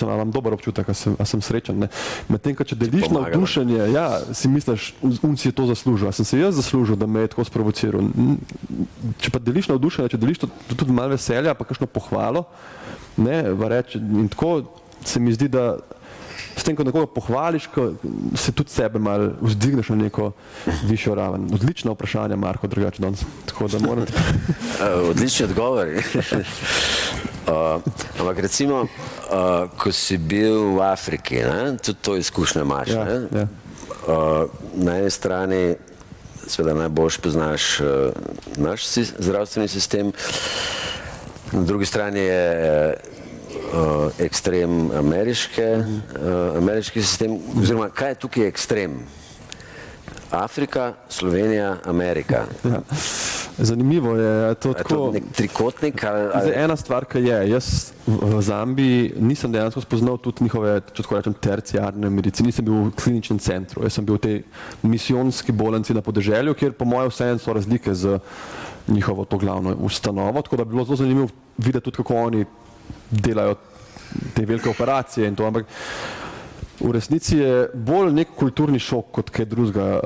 imam dober občutek, a sem srečen. Medtem, če deliš navdušenje, ja, si misliš, on si je to zaslužil, a sem se jaz zaslužil, da me je tako sprovociral. Če pa deliš navdušenje, če deliš tudi malo veselja, pa kakšno pohvalo, ne, reči, in tako se mi zdi, da s tem, ko nekoga pohvališ, ko se tudi sebe malo vzdigneš na neko višjo raven. Odlično vprašanje, Marko, drugače danes. Tako da moram... Odlični odgovori. Ampak recimo, ko si bil v Afriki, ne, tudi to izkušnjo imaš, ne? Na eni strani seveda najboljš poznaš naš zdravstveni sistem, na drugi strani je ekstrem ameriški sistem, oziroma kaj je tukaj ekstrem? Afrika, Slovenija, Amerika. Ja. Zanimivo je to tako... Je to nek trikotnik? Ena stvar, ki je, jaz v Zambiji nisem dejansko spoznal tudi njihove, če tako rečem, terciarne medicine, nisem bil v kliničnem centru, jaz sem bil v tej misijonski bolnici na podeželju, kjer po mojem vseeno so razlike z njihovo to glavno ustanovo, tako da bi bilo zelo zanimivo videti tudi, kako oni delajo te velike operacije in to, ampak v resnici je bolj nek kulturni šok kot kaj drugega.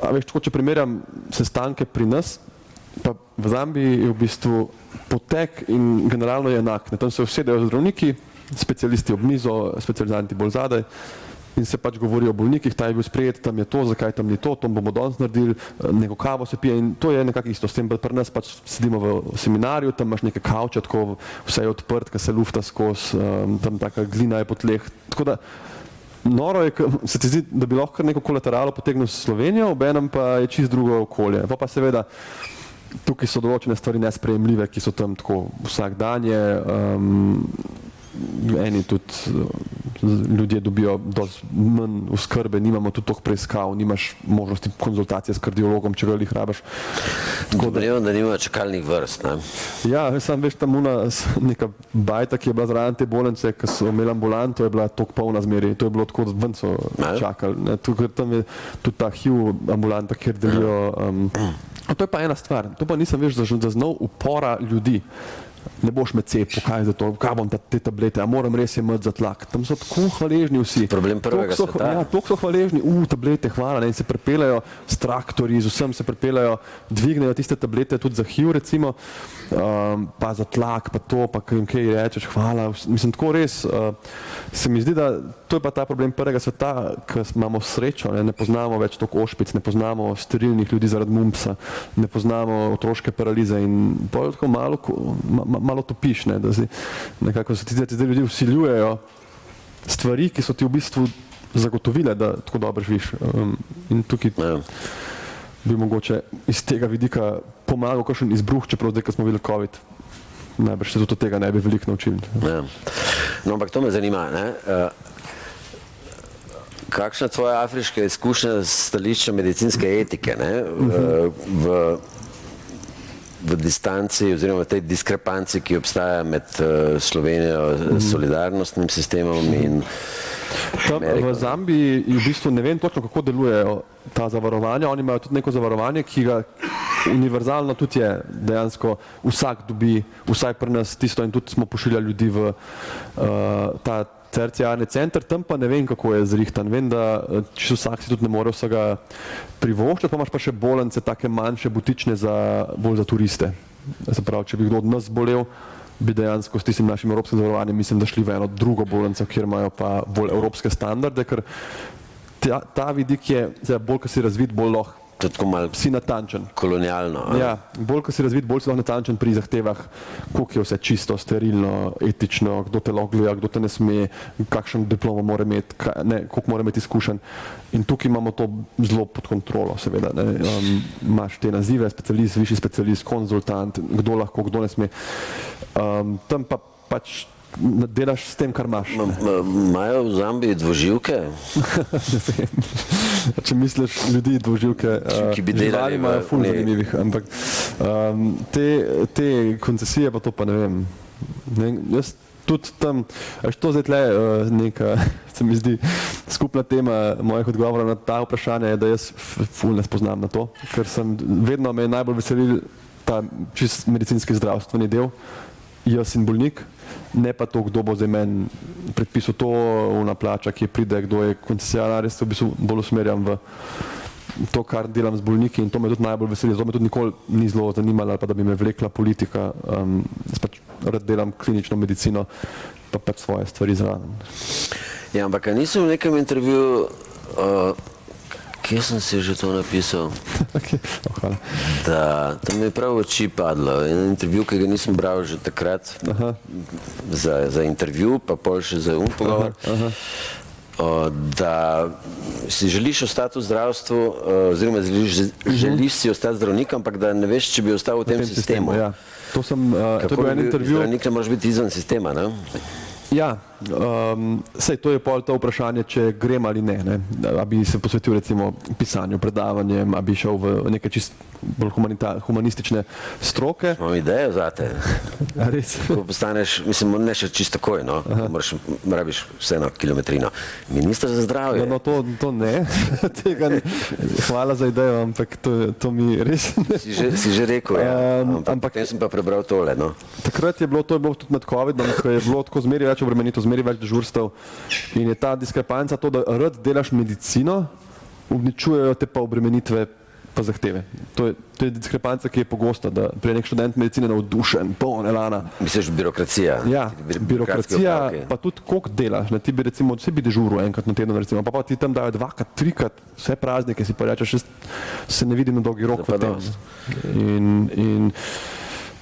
A veš, če primerjam sestanke pri nas, Pa v Zambiji je v bistvu potek in generalno je enak. Tam se usedejo zdravniki, specialisti ob mizo, specializanti bolj zadaj in se pač govori o bolnikih, ta je bil sprejet, tam je to, zakaj tam ni to bomo danes naredili, neko kavo se pije in to je nekako isto. S tem pri nas pač sedimo v seminarju, tam imaš neke kavče, tako vse je odprt, ki se lufta skozi, tam taka glina je po tleh. Tako da noro je, se ti zdi, da bi lahko neko kolateralo potegnil s Slovenijo, obenem pa je čist drugo okolje. Pa seveda tukaj so določene stvari nesprejemljive, ki so tam tako vsakdanje. Eni tudi ljudje dobijo dosti manj oskrbe, nimamo tudi toliko preiskav, nimaš možnosti konzultacije s kardiologom, če ga lih rabiš. Domnevam, da nimajo čakalnih vrst, ne? Ja, sam veš, tam neka bajta, ki je bila zraven te bolnice, ki so imeli ambulanto, je bila toliko polna zmeri, to je bilo tako, da ven so čakali. Tam je tudi ta HIV ambulanta, kjer delijo. To je pa ena stvar, to pa nisem veš zaznal upora ljudi. Ne boš me cepil, kaj za to, kaj bom te tablete, a moram res imeti za tlak. Tam so tako hvaležni vsi. Problem prvega sveta. Ja, toliko so hvaležni, tablete, hvala, in se prepelajo s traktorji, z vsem se prepelajo, dvignejo tiste tablete tudi za HIV recimo, pa za tlak, pa to, pa kaj rečeš, hvala. Mislim, tako res, se mi zdi, da to je pa ta problem prvega sveta, ker imamo srečo, ne poznamo več toliko ošpic, ne poznamo sterilnih ljudi zaradi mumpsa, ne poznamo otroške paralize in bolj tako malo topiš, ne, da nekako se ti zdaj ljudje vsiljujejo stvari, ki so ti v bistvu zagotovile, da tako dobro živiš. In tukaj bi mogoče iz tega vidika pomagal kakšen izbruh, čeprav zdaj, ko smo videli COVID, najbrž se tudi od tega ne bi veliko naučili. Ja. No, ampak to me zanima, ne? Kakšna je tvoja afriška izkušnja s stališča medicinske etike, ne? V distanci oziroma v tej diskrepanci, ki obstaja med Slovenijo, solidarnostnim sistemom in Ameriko. V Zambiji v bistvu ne vem točno, kako delujejo ta zavarovanja. Oni imajo tudi neko zavarovanje, ki ga univerzalno tudi je dejansko vsak dobi, vsaj pri nas tisto in tudi smo pošiljali ljudi v ta terciarni center, tam pa ne vem, kako je zrihtan. Vem, da če vsak si tudi ne more vsega privoščiti, pa imaš pa še bolnice, take manjše, butične, bolj za turiste. Se pravi, če bi kdo od nas bolel, bi dejansko s tistim našim evropskim zavarovanjem, mislim, da šli v eno drugo bolnico, kjer imajo pa bolj evropske standarde, ker ta vidik je, bolj, ko si razvit, bolj lahko si natančen. Kolonialno. Ja, bolj, ko si razvit, bolj si lahko natančen pri zahtevah, koliko je vse čisto, sterilno, etično, kdo te lahko gleda, kdo te ne sme, kakšen diplomo mora imeti, koliko mora imeti izkušenj. In tukaj imamo to zelo pod kontrolo, seveda. Imaš te nazive, specialist, višji specialist, konzultant, kdo lahko, kdo ne sme. Tam pa pač delaš s tem, kar imaš. Imajo v Zambiji dvoživke? Če misliš ljudi dvoživke, ki bi delali imajo ful zanimivih, ampak te koncesije pa to pa ne vem. Jaz tudi tam, to zdaj tle neka, se mi zdi, skupna tema mojih odgovorov na ta vprašanja je, da jaz ful ne spoznam na to, ker vedno me je najbolj veselil ta čist medicinski zdravstveni del, jaz in bolnik, ne pa to, kdo bo zdaj meni predpisal to, ona plača, ki pride, kdo je koncesionar, res se v bistvu bolj usmerjam v to, kar delam z bolniki in to me tudi najbolj veseli, zato me tudi nikoli ni zelo zanimalo ali pa da bi me vlekla politika, jaz pač rad delam klinično medicino, pa pač svoje stvari zraven. Ja, ampak nisem v nekem intervjuju, kje sem si že to napisal? Hvala. Da, tam mi je prav v oči padlo. En intervju, ki ga nisem bral že takrat za intervju, pa pol še za pogovor, da si želiš ostati v zdravstvu, oziroma želiš si ostati zdravnik, ampak da ne veš, če bi ostal v tem sistemu. Ja. To je bil en intervju. Zdravnik ne moraš biti izven sistema, ne? Ja, sej to je pol to vprašanje, če grem ali ne, a bi se posvetil recimo pisanju, predavanjem, a bi šel v neke čist bolj humanistične stroke. Imam idejo zate. A res? Ko postaneš, mislim, ne še čisto takoj, no, rabiš vseeno kilometrino. Minister za zdravje. No, to ne, tega ne. Hvala za idejo, ampak to mi res ne. Si že rekel, ja, ampak potem sem pa prebral tole, no. Takrat je bilo tudi med COVID-om, ko je bilo tako zmeri več obremenitev, zmeri več dežurstev in je ta diskrepanca to, da rad delaš medicino, uničujejo te pa obremenitve pa zahteve. To je diskrepanca, ki je pogosta, da prije nek študent medicine navdušen, poln elana. Misliš birokracija? Ja, Birokratski birokracija, opravki. pa tudi koliko delaš. Ne, ti bi recimo, vsi bi dežuril enkrat na teden, recimo, pa ti tam dajo dvakrat, trikrat, vse praznike si pa rečeš, jaz se ne vidim na dolgi rok v tem. In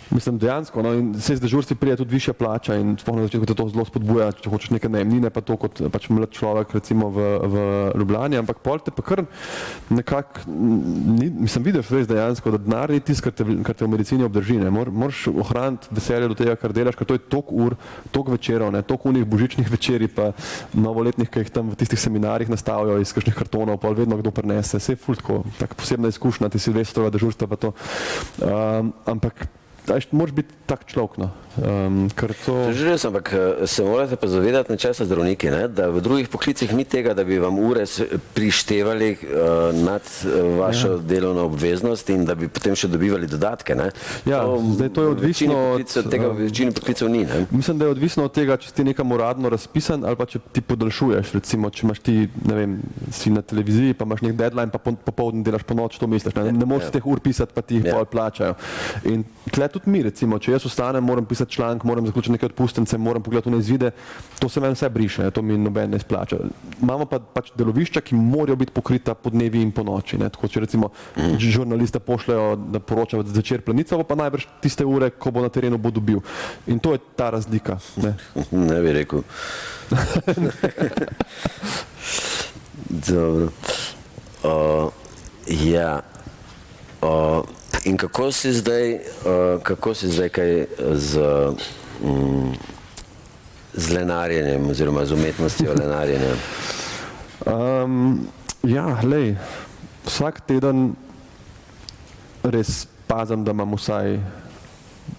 mislim, dejansko, no, in se z dežurstvi prije tudi višja plača in sploh na začetku te to zelo spodbuja, če hočeš neke najemnine, pa to kot pač mlad človek recimo v Ljubljani, ampak pol te pa kar nekako, mislim, vidiš res dejansko, da denar ni tisto, kar te v medicini obdrži, ne, moraš ohraniti veselje do tega, kar delaš, ker to je toliko ur, toliko večerov, ne, toliko unih božičnih večerij, pa novoletnih, ki jih tam v tistih seminarjih nastavijo iz kakšnih kartonov, pol vedno kdo prinese, vse je ful tako, tak posebna izkušnja, ti silvestrova dežurstva pa to, ampak moraš biti tak človek, no. Ker to... Že res, ampak se morate pa zavedati nečesa zdravniki, ne? Da v drugih poklicih ni tega, da bi vam ure prištevali nad vašo delovno obveznost in da bi potem še dobivali dodatke. Ne? Ja, zdaj to je odvisno od tega, v večini poklicev ni. Ne? Mislim, da je odvisno od tega, če si ti nekam uradno razpisan ali pa če ti podaljšuješ, recimo, če imaš ti, ne vem, si na televiziji, pa imaš nek deadline, pa popoldne delaš po noč, to misliš, ne moreš teh ur pisati, pa ti jih pol plačajo. In tle tudi mi, recimo, če jaz ostanem, moram pisati članek, moram zaključiti nekaj odpustence, moram pogledati na izvide, to se meni vse briše, to mi noben ne izplača. Imamo pa pač delovišča, ki morajo biti pokrita po dnevi in po noči, ne? Tako če recimo žurnaliste pošljajo, da poročajo zvečer Planica, pa najbrž tiste ure, ko bo na terenu, bo dobil. In to je ta razlika. Ne bi rekel. Dobro. Ja. In kako si zdaj kaj z lenarjenjem oziroma z umetnostjo lenarjenja? Ja, glej, vsak teden res pazim, da imam vsaj,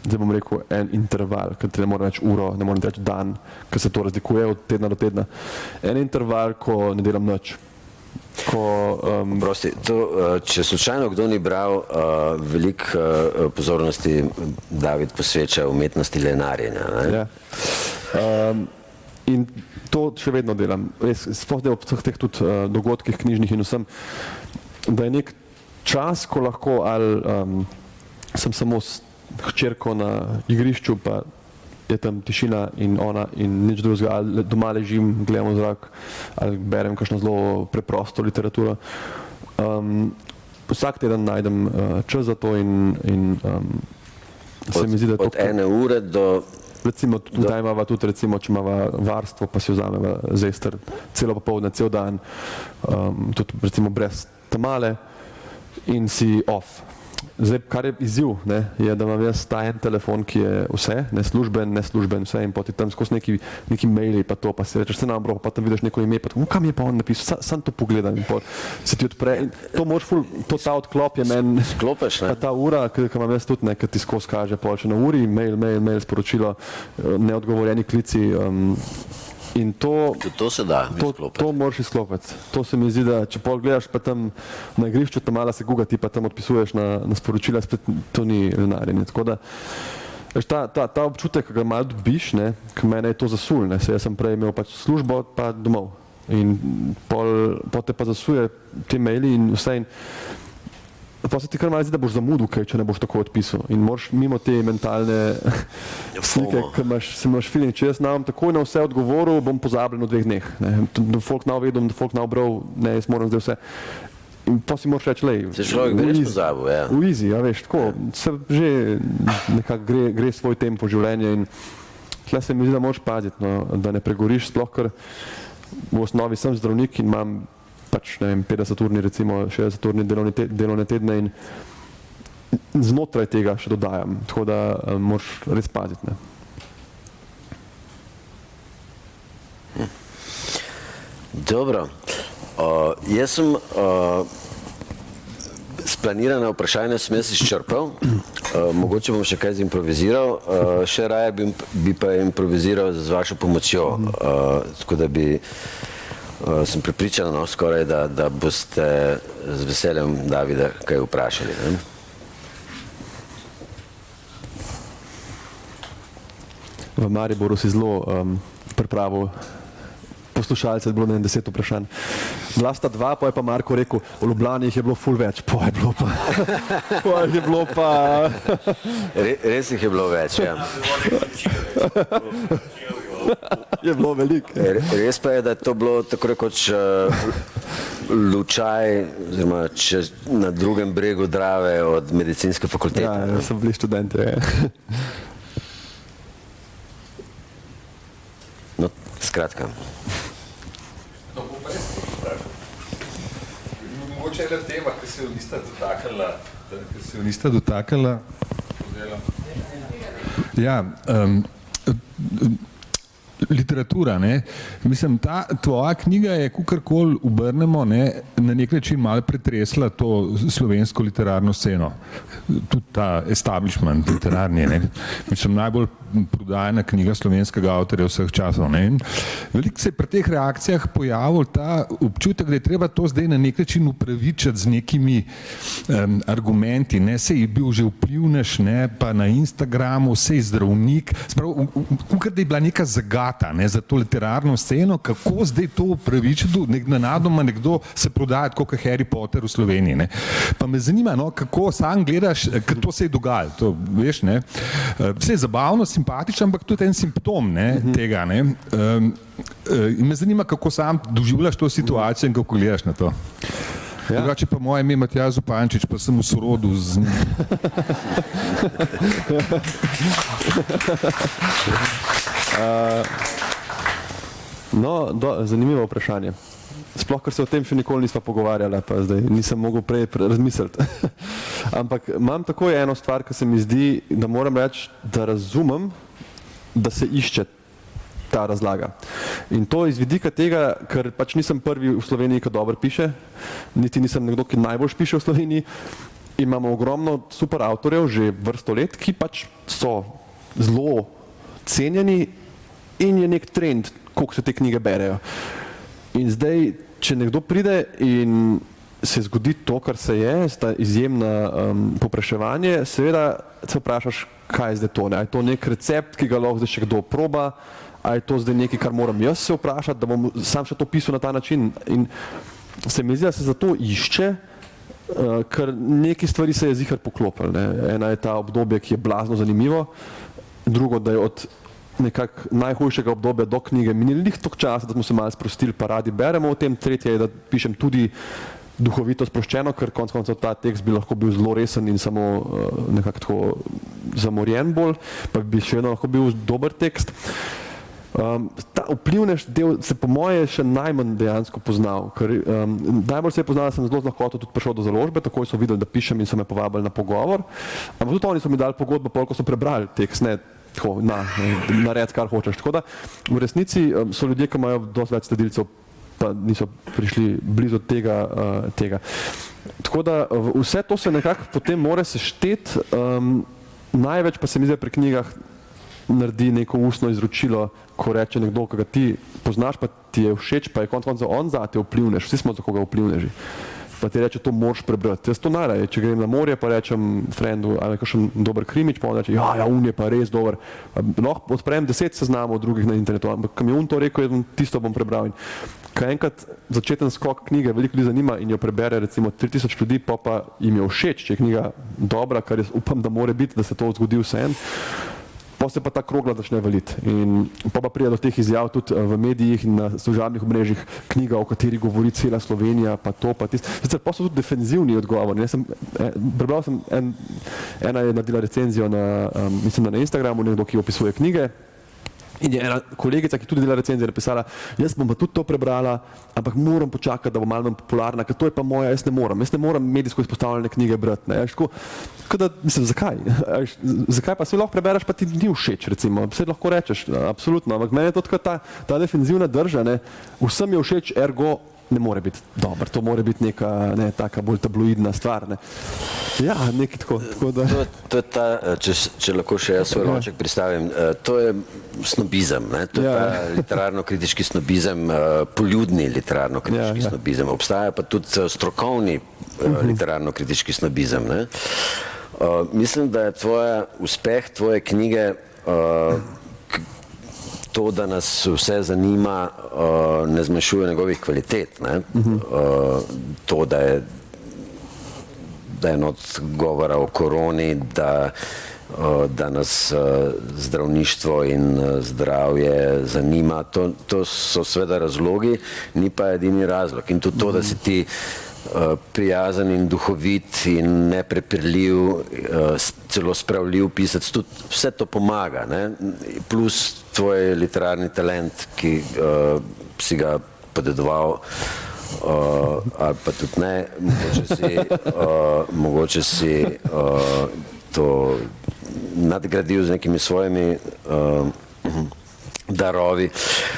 zdaj bom rekel, en interval, ker ti ne morem reči uro, ne morem reči dan, ker se to razlikuje od tedna do tedna. En interval, ko ne delam nič. Prosti, če slučajno kdo ni bral, veliko pozornosti David posveča umetnosti lenarjenja. Ja. In to še vedno delam. Sploh ob vseh teh tudi dogodkih knjižnih in vsem, da je nek čas, ko lahko ali sem samo s hčerko na igrišču, pa je tam tišina in ona in nič drugega, ali doma ležim, gledam v zrak, ali berem kakšno zelo preprosto literaturo. Vsak teden najdem čas za to in se mi zdi, da je to... Od ene ure do... Recimo, zdaj imava tudi, recimo, če imava varstvo, pa si vzameva zester celo popoldne, cel dan, tudi recimo brez tamale in si off. Zdaj, kar je izziv, ne, je, da imam jaz ta en telefon, ki je vse, neslužben, vse in poti tam skozi neki maili pa to, pa si rečeš, se nam bro, pa tam vidiš neko ime, pa kam je pa on napisal, sam to pogledam in se ti odpre in to moraš ful, to ta odklop je meni, Sklopeš, ne? Ta ura, ki imam jaz tudi, ki ti skozi kaže pol, če na uri, mail, sporočilo, neodgovorjeni klici, in to se da izklopiti. To moraš izklopiti. To se mi zdi, da če pol gledaš pa tam na igrišču, tam mala se guga, ti pa tam odpisuješ na sporočila, spet to ni lenarjenje. Tako da, ta občutek, ki ga malo dobiš, ki mene je to zasul, se jaz sem prej imel pač službo, pa domov. In pol te pa zasuje te maili in vse in pa se ti kar malo zdi, da boš zamudil kaj, če ne boš tako odpisal. In moraš mimo te mentalne slike, ki imaš feeling, če jaz nam takoj na vse odgovoril, bom pozabljen v 2 dneh. Da folk ne vedel, da folk ne obral, ne, jaz moram zdaj vse. In pa si moraš reči, lej, se človek res pozabil, ja. V easy, ja veš, tako, se že nekako gre svoj tempo življenja in tle se mi zdi, da moraš paziti, no, da ne pregoriš, sploh ker v osnovi sem zdravnik in imam pač, ne vem, 50-urni, recimo 60-urni delovne tedne in znotraj tega še dodajam, tako da moraš res paziti, ne. Dobro. Jaz sem splanirane vprašanja sem jaz izčrpal, mogoče bom še kaj zimproviziral, še raje bi pa improviziral z vašo pomočjo, tako da bi sem prepričan, no, skoraj, da boste z veseljem Davida kaj vprašali. Ne? V Mariboru si zelo pripravil poslušalce, je bilo 10 vprašanj. Bila sta 2, pa je pa Marko rekel, v Ljubljani jih je bilo ful več, pa je bilo pa... Res jih je bilo več, ja. Je bilo veliko. Res pa je, da je to bilo tako rekoč lučaj, oziroma na drugem bregu Drave od medicinske fakultete. Ja, so bili študenti. No, skratka. Mogoče je tema, ki se jo nista dotakala. Ja, literatura, ne. Mislim, ta tvoja knjiga je, kakorkoli obrnemo, ne, na nek način malo pretresla to slovensko literarno sceno. Tudi ta establishment literarni, ne. Mislim, najbolj prodajana knjiga slovenskega avtorja vseh časov, ne. In veliko se je pri teh reakcijah pojavil ta občutek, da je treba to zdaj na nek način upravičiti z nekimi argumenti, ne. Sej je bil že vplivnež, ne, pa na Instagramu, sej zdravnik, spravo, kakor da je bila neka zagata, ne, za to literarno sceno, kako zdaj to upravičiti, nenadoma nekdo se prodaja tako kot Harry Potter v Sloveniji, ne. Pa me zanima, no, kako sam gledaš, kako to se je dogajalo, to veš, ne. Vse je zabavno, simpatično, ampak tudi en simptom, ne, tega, ne. In me zanima, kako sam doživljaš to situacijo in kako gledaš na to. Ja. Drugače pa moje ime je Matjaž Zupančič, pa sem v sorodu z njim. Zanimivo vprašanje. Sploh, ker se o tem še nikoli nisva pogovarjala, pa zdaj nisem mogel prej razmisliti. Ampak imam takoj eno stvar, ki se mi zdi, da moram reči, da razumem, da se išče ta razlaga. In to iz vidika tega, ker pač nisem prvi v Sloveniji, ki dobro piše, niti nisem nekdo, ki najbolj piše v Sloveniji. Imamo ogromno super avtorjev že vrsto let, ki pač so zelo cenjeni in je nek trend, koliko se te knjige berejo. In zdaj, če nekdo pride in se zgodi to, kar se je, sta izjemna povpraševanje, seveda se vprašaš, kaj je zdaj to, ne? A je to nek recept, ki ga lahko zdaj še kdo proba, a je to zdaj nekaj, kar moram jaz se vprašati, da bom sam še to pisal na ta način. In se mi zdi, da se zato išče, ker neki stvari se je zihar poklopili, ne? Ena je ta obdobje, ki je blazno zanimivo, drugo, da je od nekako najhujšega obdobja do knjige minili toliko časa, da smo se malo sprostili, pa radi beremo o tem, tretje je, da pišem tudi duhovito sproščeno, ker konec koncev ta tekst bi lahko bil zelo resen in samo nekako tako zamorjen bolj, pa bi še vedno lahko bil dober tekst. Ta vplivnež del se po moje še najmanj dejansko poznal, ker najbolj se je poznal, da sem zelo z lahkoto tudi prišel do založbe, takoj so videli, da pišem in so me povabili na pogovor, ampak tudi oni so mi dali pogodbo, ko so prebrali tekst, ne tako, naredi kar hočeš. Tako da v resnici so ljudje, ki imajo dosti več sledilcev, pa niso prišli blizu tega. Tako da vse to se nekako potem mora sešteti, največ pa se mi zdaj pri knjigah naredi neko ustno izročilo, ko reče nekdo, ki ga ti poznaš, pa ti je všeč, pa je konec koncev on zate vplivnež, vsi smo za koga vplivneži. Pa ti reče, to moraš prebrati. Jaz to najraje, če grem na morje, pa rečem frendu, ali je kakšen dober krimič, pa on reče, ja, on je pa res dober. Lahko odprem 10 seznamov drugih na internetu, ampak kam je on to rekel, tisto bom prebral. In kaj enkrat začeten skok knjige veliko ljudi zanima in jo prebere recimo 3000 ljudi, pa jim je všeč, če je knjiga dobra, kar jaz upam, da mora biti, da se to zgodi vseeno. Pa se pa ta krogla začne valiti in pa pride do teh izjav tudi v medijih in na družabnih omrežjih, knjiga, o kateri govori cela Slovenija, pa to, pa tisto. Sicer pa so tudi defenzivni odgovori. Prebral sem, ena je naredila recenzijo mislim, na Instagramu, nekdo, ki opisuje knjige. In je ena kolegica, ki tudi dela recenzijo, napisala, jaz bom pa tudi to prebrala, ampak moram počakati, da bo malo popularna, ker to je pa moja, jaz ne moram medijsko izpostavljene knjige brati. Mislim, zakaj? Zakaj pa si lahko prebereš, pa ti ni všeč, recimo, vse lahko rečeš, absolutno, ampak meni je to tako ta defenzivna drža, ne, vsem je všeč, ergo ne more biti dober, to more biti neka taka bolj tabloidna stvar, ne. Ja, nekaj tako da... To je ta, če lahko še jaz svoj lonček pristavim, to je snobizem, ne, to je ta literarno-kritiški snobizem, poljudni literarno-kritiški snobizem, obstaja pa tudi strokovni literarno-kritiški snobizem, ne. Mislim, da je uspeh tvoje knjige to, da nas vse zanima, ne zmanjšuje njegovih kvalitet. Ne? To, da je not govora o koroni, da nas zdravništvo in zdravje zanima. To so seveda razlogi, ni pa edini razlog. In tudi to, da si ti prijazen in duhovit in neprepirljiv, celo spravljiv pisec, tudi vse to pomaga. Ne? Plus tvoj literarni talent, ki si ga podedoval, ali pa tudi ne, mogoče si to nadgradil z nekimi svojimi darovi.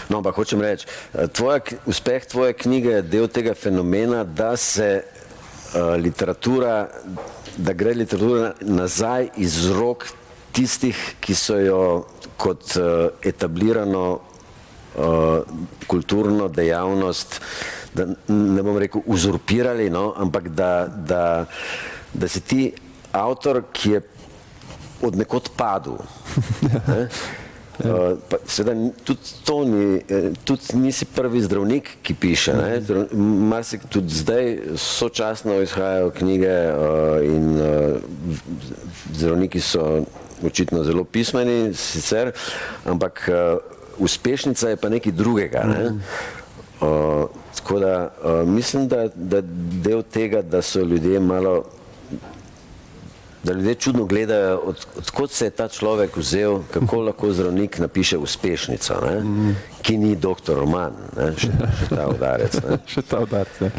No, ampak hočem reči, uspeh tvoje knjige je del tega fenomena, da gre literatura nazaj iz rok tistih, ki so jo kot etablirano kulturno dejavnost, da ne bom rekel uzurpirali, no, ampak da si ti avtor, ki je od nekod padel. Seveda tudi nisi prvi zdravnik, ki piše. Tudi zdaj sočasno izhajajo knjige in zdravniki so očitno zelo pismeni sicer, ampak uspešnica je pa nekaj drugega. Tako da mislim, da del tega, da so ljudje malo, da ljudje čudno gledajo, odkot se je ta človek vzel, kako lahko zdravnik napiše uspešnico, ki ni doktor Roman, še ta udarec. Še ta udarec, ja.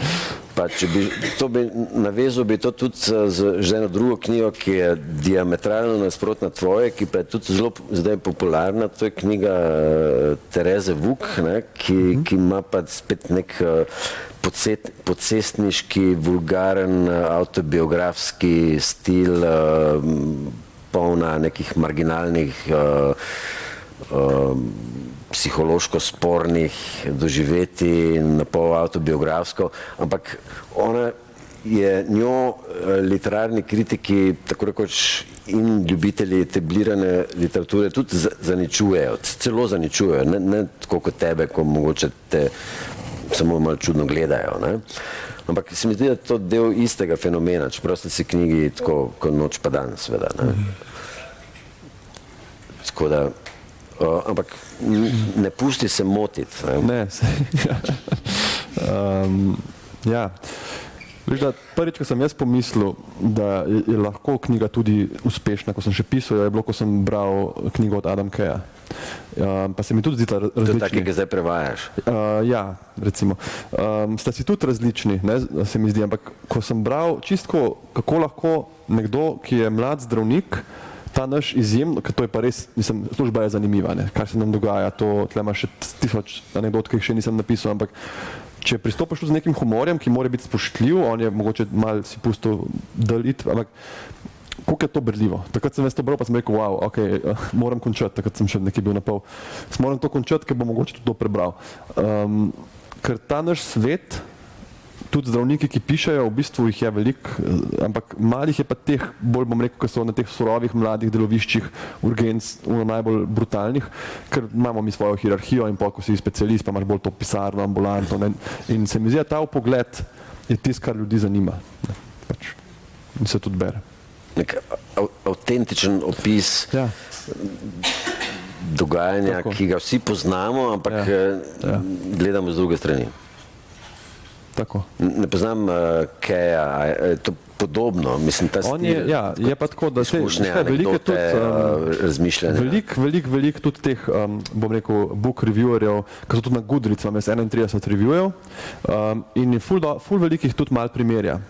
Pa če bi to navezal, bi to tudi z eno drugo knjigo, ki je diametralno nasprotna tvoje, ki pa je tudi zelo zdaj popularna, to je knjiga Tereze Vuk, ki ima pa spet nek pocestniški, vulgaren, avtobiografski stil, polna nekih marginalnih, psihološko spornih doživeti, na pol avtobiografsko, ampak njo literarni kritiki, tako rekoč in ljubitelji etablirane literature tudi zaničujejo, celo zaničujejo, ne tako kot tebe, ko mogoče te samo malo čudno gledajo. Ampak se mi zdi, da je to del istega fenomena, čeprav ste si knjigi tako kot noč pa dan, seveda. Tako da, ampak ne pusti se motiti. Ne, ja. Veš, da prvič, ko sem jaz pomislil, da je lahko knjiga tudi uspešna, ko sem še pisal, je bilo, ko sem bral knjigo od Adam Keja. Pa se mi tudi zdi ta različni. To je tak, ki ga zdaj prevajaš. Ja, recimo. Sta si tudi različni, se mi zdi, ampak ko sem bral čistko, kako lahko nekdo, ki je mlad zdravnik, ta naš izjem, ker to je pa res, mislim, služba je zanimiva, kar se nam dogaja, tle ima še 1000 anekdot, ki jih še nisem napisal, ampak če pristopiš z nekim humorjem, ki mora biti spoštljiv, on je mogoče malo si pustil deliti, ampak koliko je to berljivo. Takrat sem jaz to bral, pa sem rekel, wow, ok, moram končati, takrat sem še nekaj bil na pol. Moram to končati, ker bom mogoče tudi to prebral. Ker ta naš svet, tudi zdravniki, ki pišejo, v bistvu jih je veliko, ampak malih je pa teh, bolj bom rekel, ki so na teh surovih mladih deloviščih urgenc, najbolj brutalnih, ker imamo mi svojo hierarhijo in ko si specialist, pa imaš bolj to pisarno, ambulanto. In se mi zdi, da ta pogled je tisto, kar ljudi zanima. In se tudi bere. Nek avtentičen opis dogajanja, ki ga vsi poznamo, ampak gledamo z druge strani. Tako. Ne poznam Keja, je to podobno, mislim, ta stil, je pa tako, da izkušnje, anekdote, razmišljanja. Veliko tudi teh, bom rekel, book reviewerjev, ki so tudi na Goodreads, imam jaz 31 reviewjev in je ful velikih tudi malo primerja.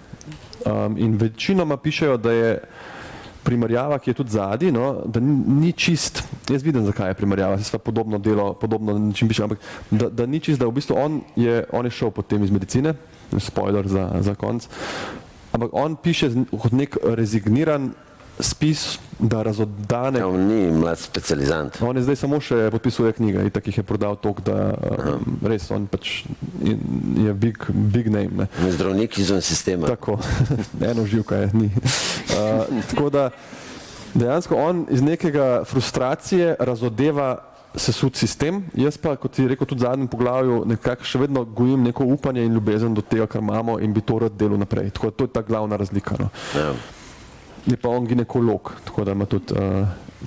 In večinoma pišejo, da je primerjava, ki je tudi zadnji, da ni čist, jaz vidim, zakaj je primerjava, se sva podobno delo, podobno način piše, ampak da ni čist, da v bistvu on je šel potem iz medicine, spoiler za konc, ampak on piše kot nek rezigniran spis, da razoddane. On ni mlad specializant. On je zdaj samo še podpisuje knjige, itak jih je prodal toliko, da res on pač je big name. Zdravnik izven sistema. Tako, eno živka je, ni. Tako da dejansko on iz nekega frustracije razodeva sesut sistem. Jaz pa, kot si rekel tudi v zadnjem poglavju, nekako še vedno gojim neko upanje in ljubezen do tega, kar imamo in bi to rad delal naprej. Tako da to je ta glavna razlika. No. Ja. Je pa on ginekolog, tako da ima tudi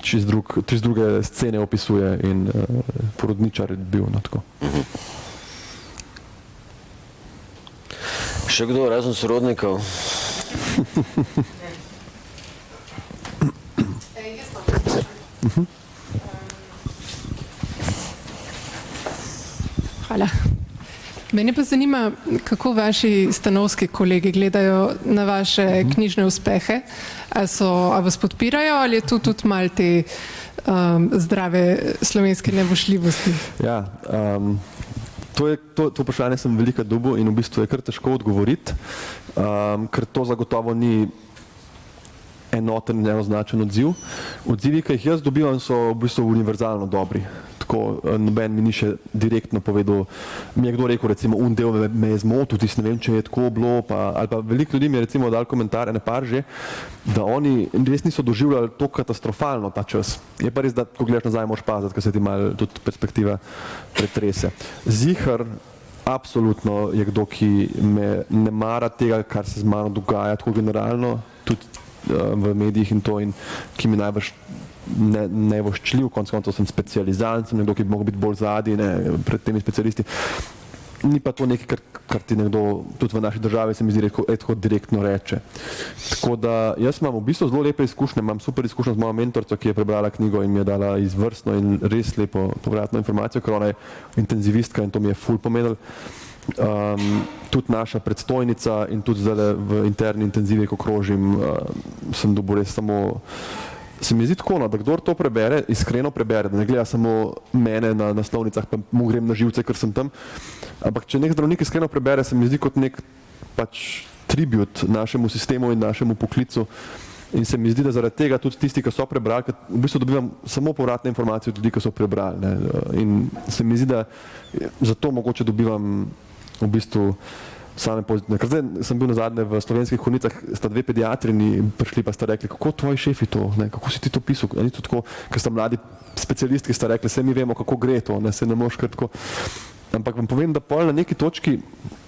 čist druge scene opisuje in porodničar je bil. No, tako. Še kdo razen sorodnikov? Hvala. Mene pa zanima, kako vaši stanovski kolegi gledajo na vaše knjižne uspehe. A vas podpirajo ali je tu tudi malo te zdrave slovenske nevošljivosti? Ja, to vprašanje sem veliko dobil in v bistvu je kar težko odgovoriti, ker to zagotovo ni enoten, neoznačen odziv. Odzivi, ki jih jaz dobivam, so v bistvu univerzalno dobri. Tako noben mi ni še direktno povedal, mi je kdo rekel, recimo, del me je zmotil, ne vem, če je tako bilo, ali pa veliko ljudi mi je recimo dal komentarje, ne par že, da oni res niso doživljali to katastrofalno ta čas. Je pa res, da ko gledaš nazaj, moraš paziti, ker se ti malo tudi perspektiva pretrese. Zihar, absolutno je kdo, ki me ne mara tega, kar se z mano dogaja, tako generalno, tudi v medijih in to, in ki mi najbrž nevoščljiv, konec koncev sem specializant, sem nekdo, ki bi mogel biti bolj zadnji pred temi specialisti. Ni pa to nekaj, kar ti nekdo, tudi v naši državi se mi zdi, tako direktno reče. Tako da jaz imam v bistvu zelo lepe izkušnje, imam super izkušnjo z mojo mentorico, ki je prebrala knjigo in mi je dala izvrstno in res lepo povratno informacijo, ker ona je intenzivistka in to mi je ful pomenilo. Tudi naša predstojnica in tudi zdaj v interni intenzivi, ko krožim, sem dobil res samo. Se mi zdi tako, da kdor to prebere, iskreno prebere, da ne gleda samo mene na naslovnicah, pa mu grem na živce, ker sem tam. Ampak če nek zdravnik iskreno prebere, se mi zdi kot nek pač tribut našemu sistemu in našemu poklicu. In se mi zdi, da zaradi tega tudi tisti, ki so prebrali, ker v bistvu dobivam samo povratne informacije od ljudi, ki so prebrali. Ne. In se mi zdi, da zato mogoče dobivam v bistvu same pozitivne. Ker zdaj sem bil nazadnje v Slovenskih Konjicah, sta dve pediatrini prišli pa sta rekli, kako tvoji šefi to, ne? Kako si ti to pisal, ni to tako, ker sta mladi specialisti, ki sta rekli, saj mi vemo, kako gre to, ne? Se ne moš kar tako. Ampak vam povem, da pol na neki točki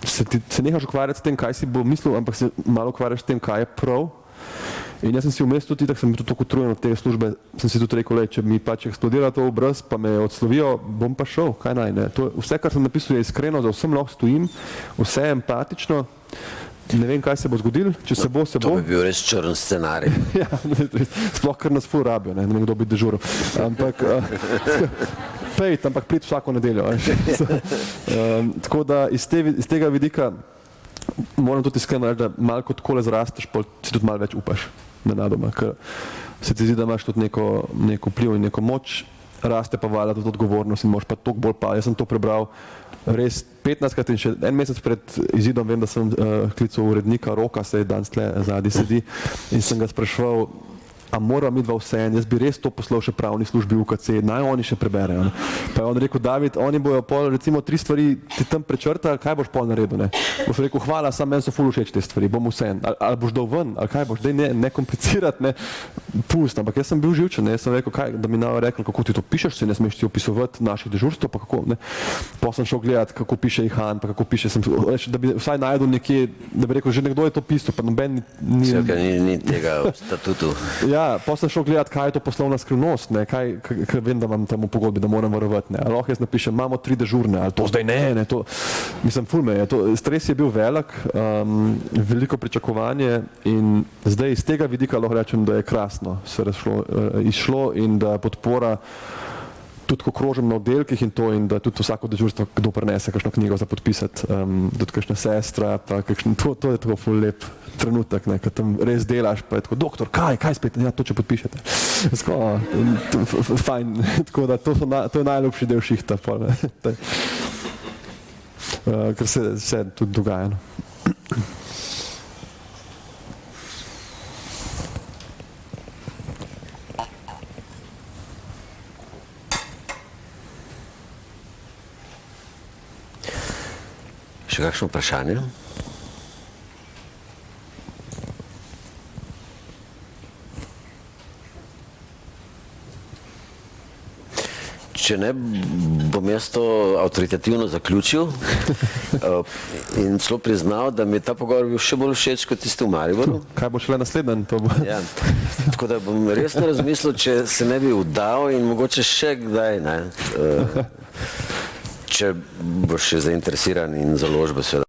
se nehaš ukvarjati s tem, kaj si bo mislil, ampak se malo ukvarjaš s tem, kaj je prav. In jaz sem si vmes tudi, tako sem bil tako utrujen od te službe, sem si tudi rekel, če mi pač eksplodira to obraz, pa me odslovijo, bom pa šel, kaj naj, ne. Vse, kar sem napisal, je iskreno, za vsem lahko stojim, vse je empatično, ne vem, kaj se bo zgodilo, če se bo, se bo. To bi bil res črn scenarij. Ja, sploh kar nas ful rabijo, ne vem, kdo bi dežuril. Ampak, ampak prid vsako nedeljo. Tako da iz tega vidika moram tudi iskreno reči, da malo kot kole zrasteš, si tudi malo več upaš nenadoma, ker se ti zdi, da imaš tudi neko vpliv in neko moč, raste pa valjda tudi odgovornost in moraš pa toliko bolj pa. Jaz sem to prebral res 15krat in še en mesec pred izidom vem, da sem klical urednika Roka, se je danes tle zadnji sedi in sem ga spraševal, a mora midva vse en, jaz bi res to poslal še pravni službi UKC, naj oni še preberejo. Pa je on rekel, David, oni bojo pol recimo 3 stvari ti tam prečrtali, kaj boš pol naredil, ne? Boš rekel, hvala, sam meni so ful všeč te stvari, bom vse en, ali boš dal ven, ali kaj boš, daj ne komplicirati, ne, pust, ampak jaz sem bil živčen, ne, jaz sem rekel, kaj, da mi naj rekel, kako ti to pišeš, se ne smeš ti opisovati naših dežurstv, pa kako, ne. Pa sem šel gledati, kako piše Ihan, pa kako piše, da bi vsaj najdel nekje, da bi rekel, že nekdo je to pisal, pa noben ni. Vse, ni tega v statutu. Ja, pa sem šel gledati, kaj je to poslovna skrivnost, ne, kaj vem, da imam tam v pogodbi, da moram varovati, ne, ali lahko jaz napišem, imamo 3 dežurne, ali to zdaj ne, to, mislim, ful me je, stres je bil velik, veliko pričakovanje in zdaj iz tega vidika lahko rečem, da je krasno se izšlo in da podpora tudi ko krožim na oddelkih in to in da tudi vsako dežurstvo kdo prinese kakšno knjigo za podpisati, tudi kakšna sestra, pa to je tako ful lep trenutek, ne, ko tam res delaš, pa je tako, doktor, kaj spet, ja, to če podpišete. Fajn, tako da to je najljubši del šihta, ker se tudi dogaja. Še kakšno vprašanje? če ne, bom jaz to avtoritativno zaključil in celo priznal, da mi je ta pogovor bil še bolj všeč kot tisti v Mariboru. Kaj bo šele naslednji? Ja. Tako da bom resno razmislil, če se ne bi vdal in mogoče še kdaj, ne, če boš še zainteresiran in založbe seveda.